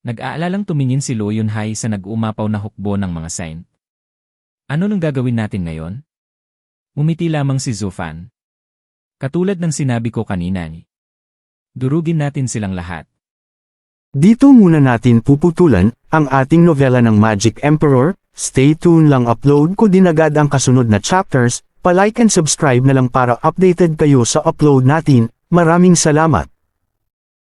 Nag-aalalang tumingin si Lu Yunhai sa nag-uumapaw na hukbo ng mga saint. Ano nang gagawin natin ngayon? Umiti lamang si Zufan. Katulad ng sinabi ko kanina ni. Durugin natin silang lahat.
Dito muna natin puputulan ang ating nobela ng Magic Emperor. Stay tuned lang, upload ko din agad ang kasunod na chapters palike and subscribe na lang para updated kayo sa upload natin. Maraming salamat.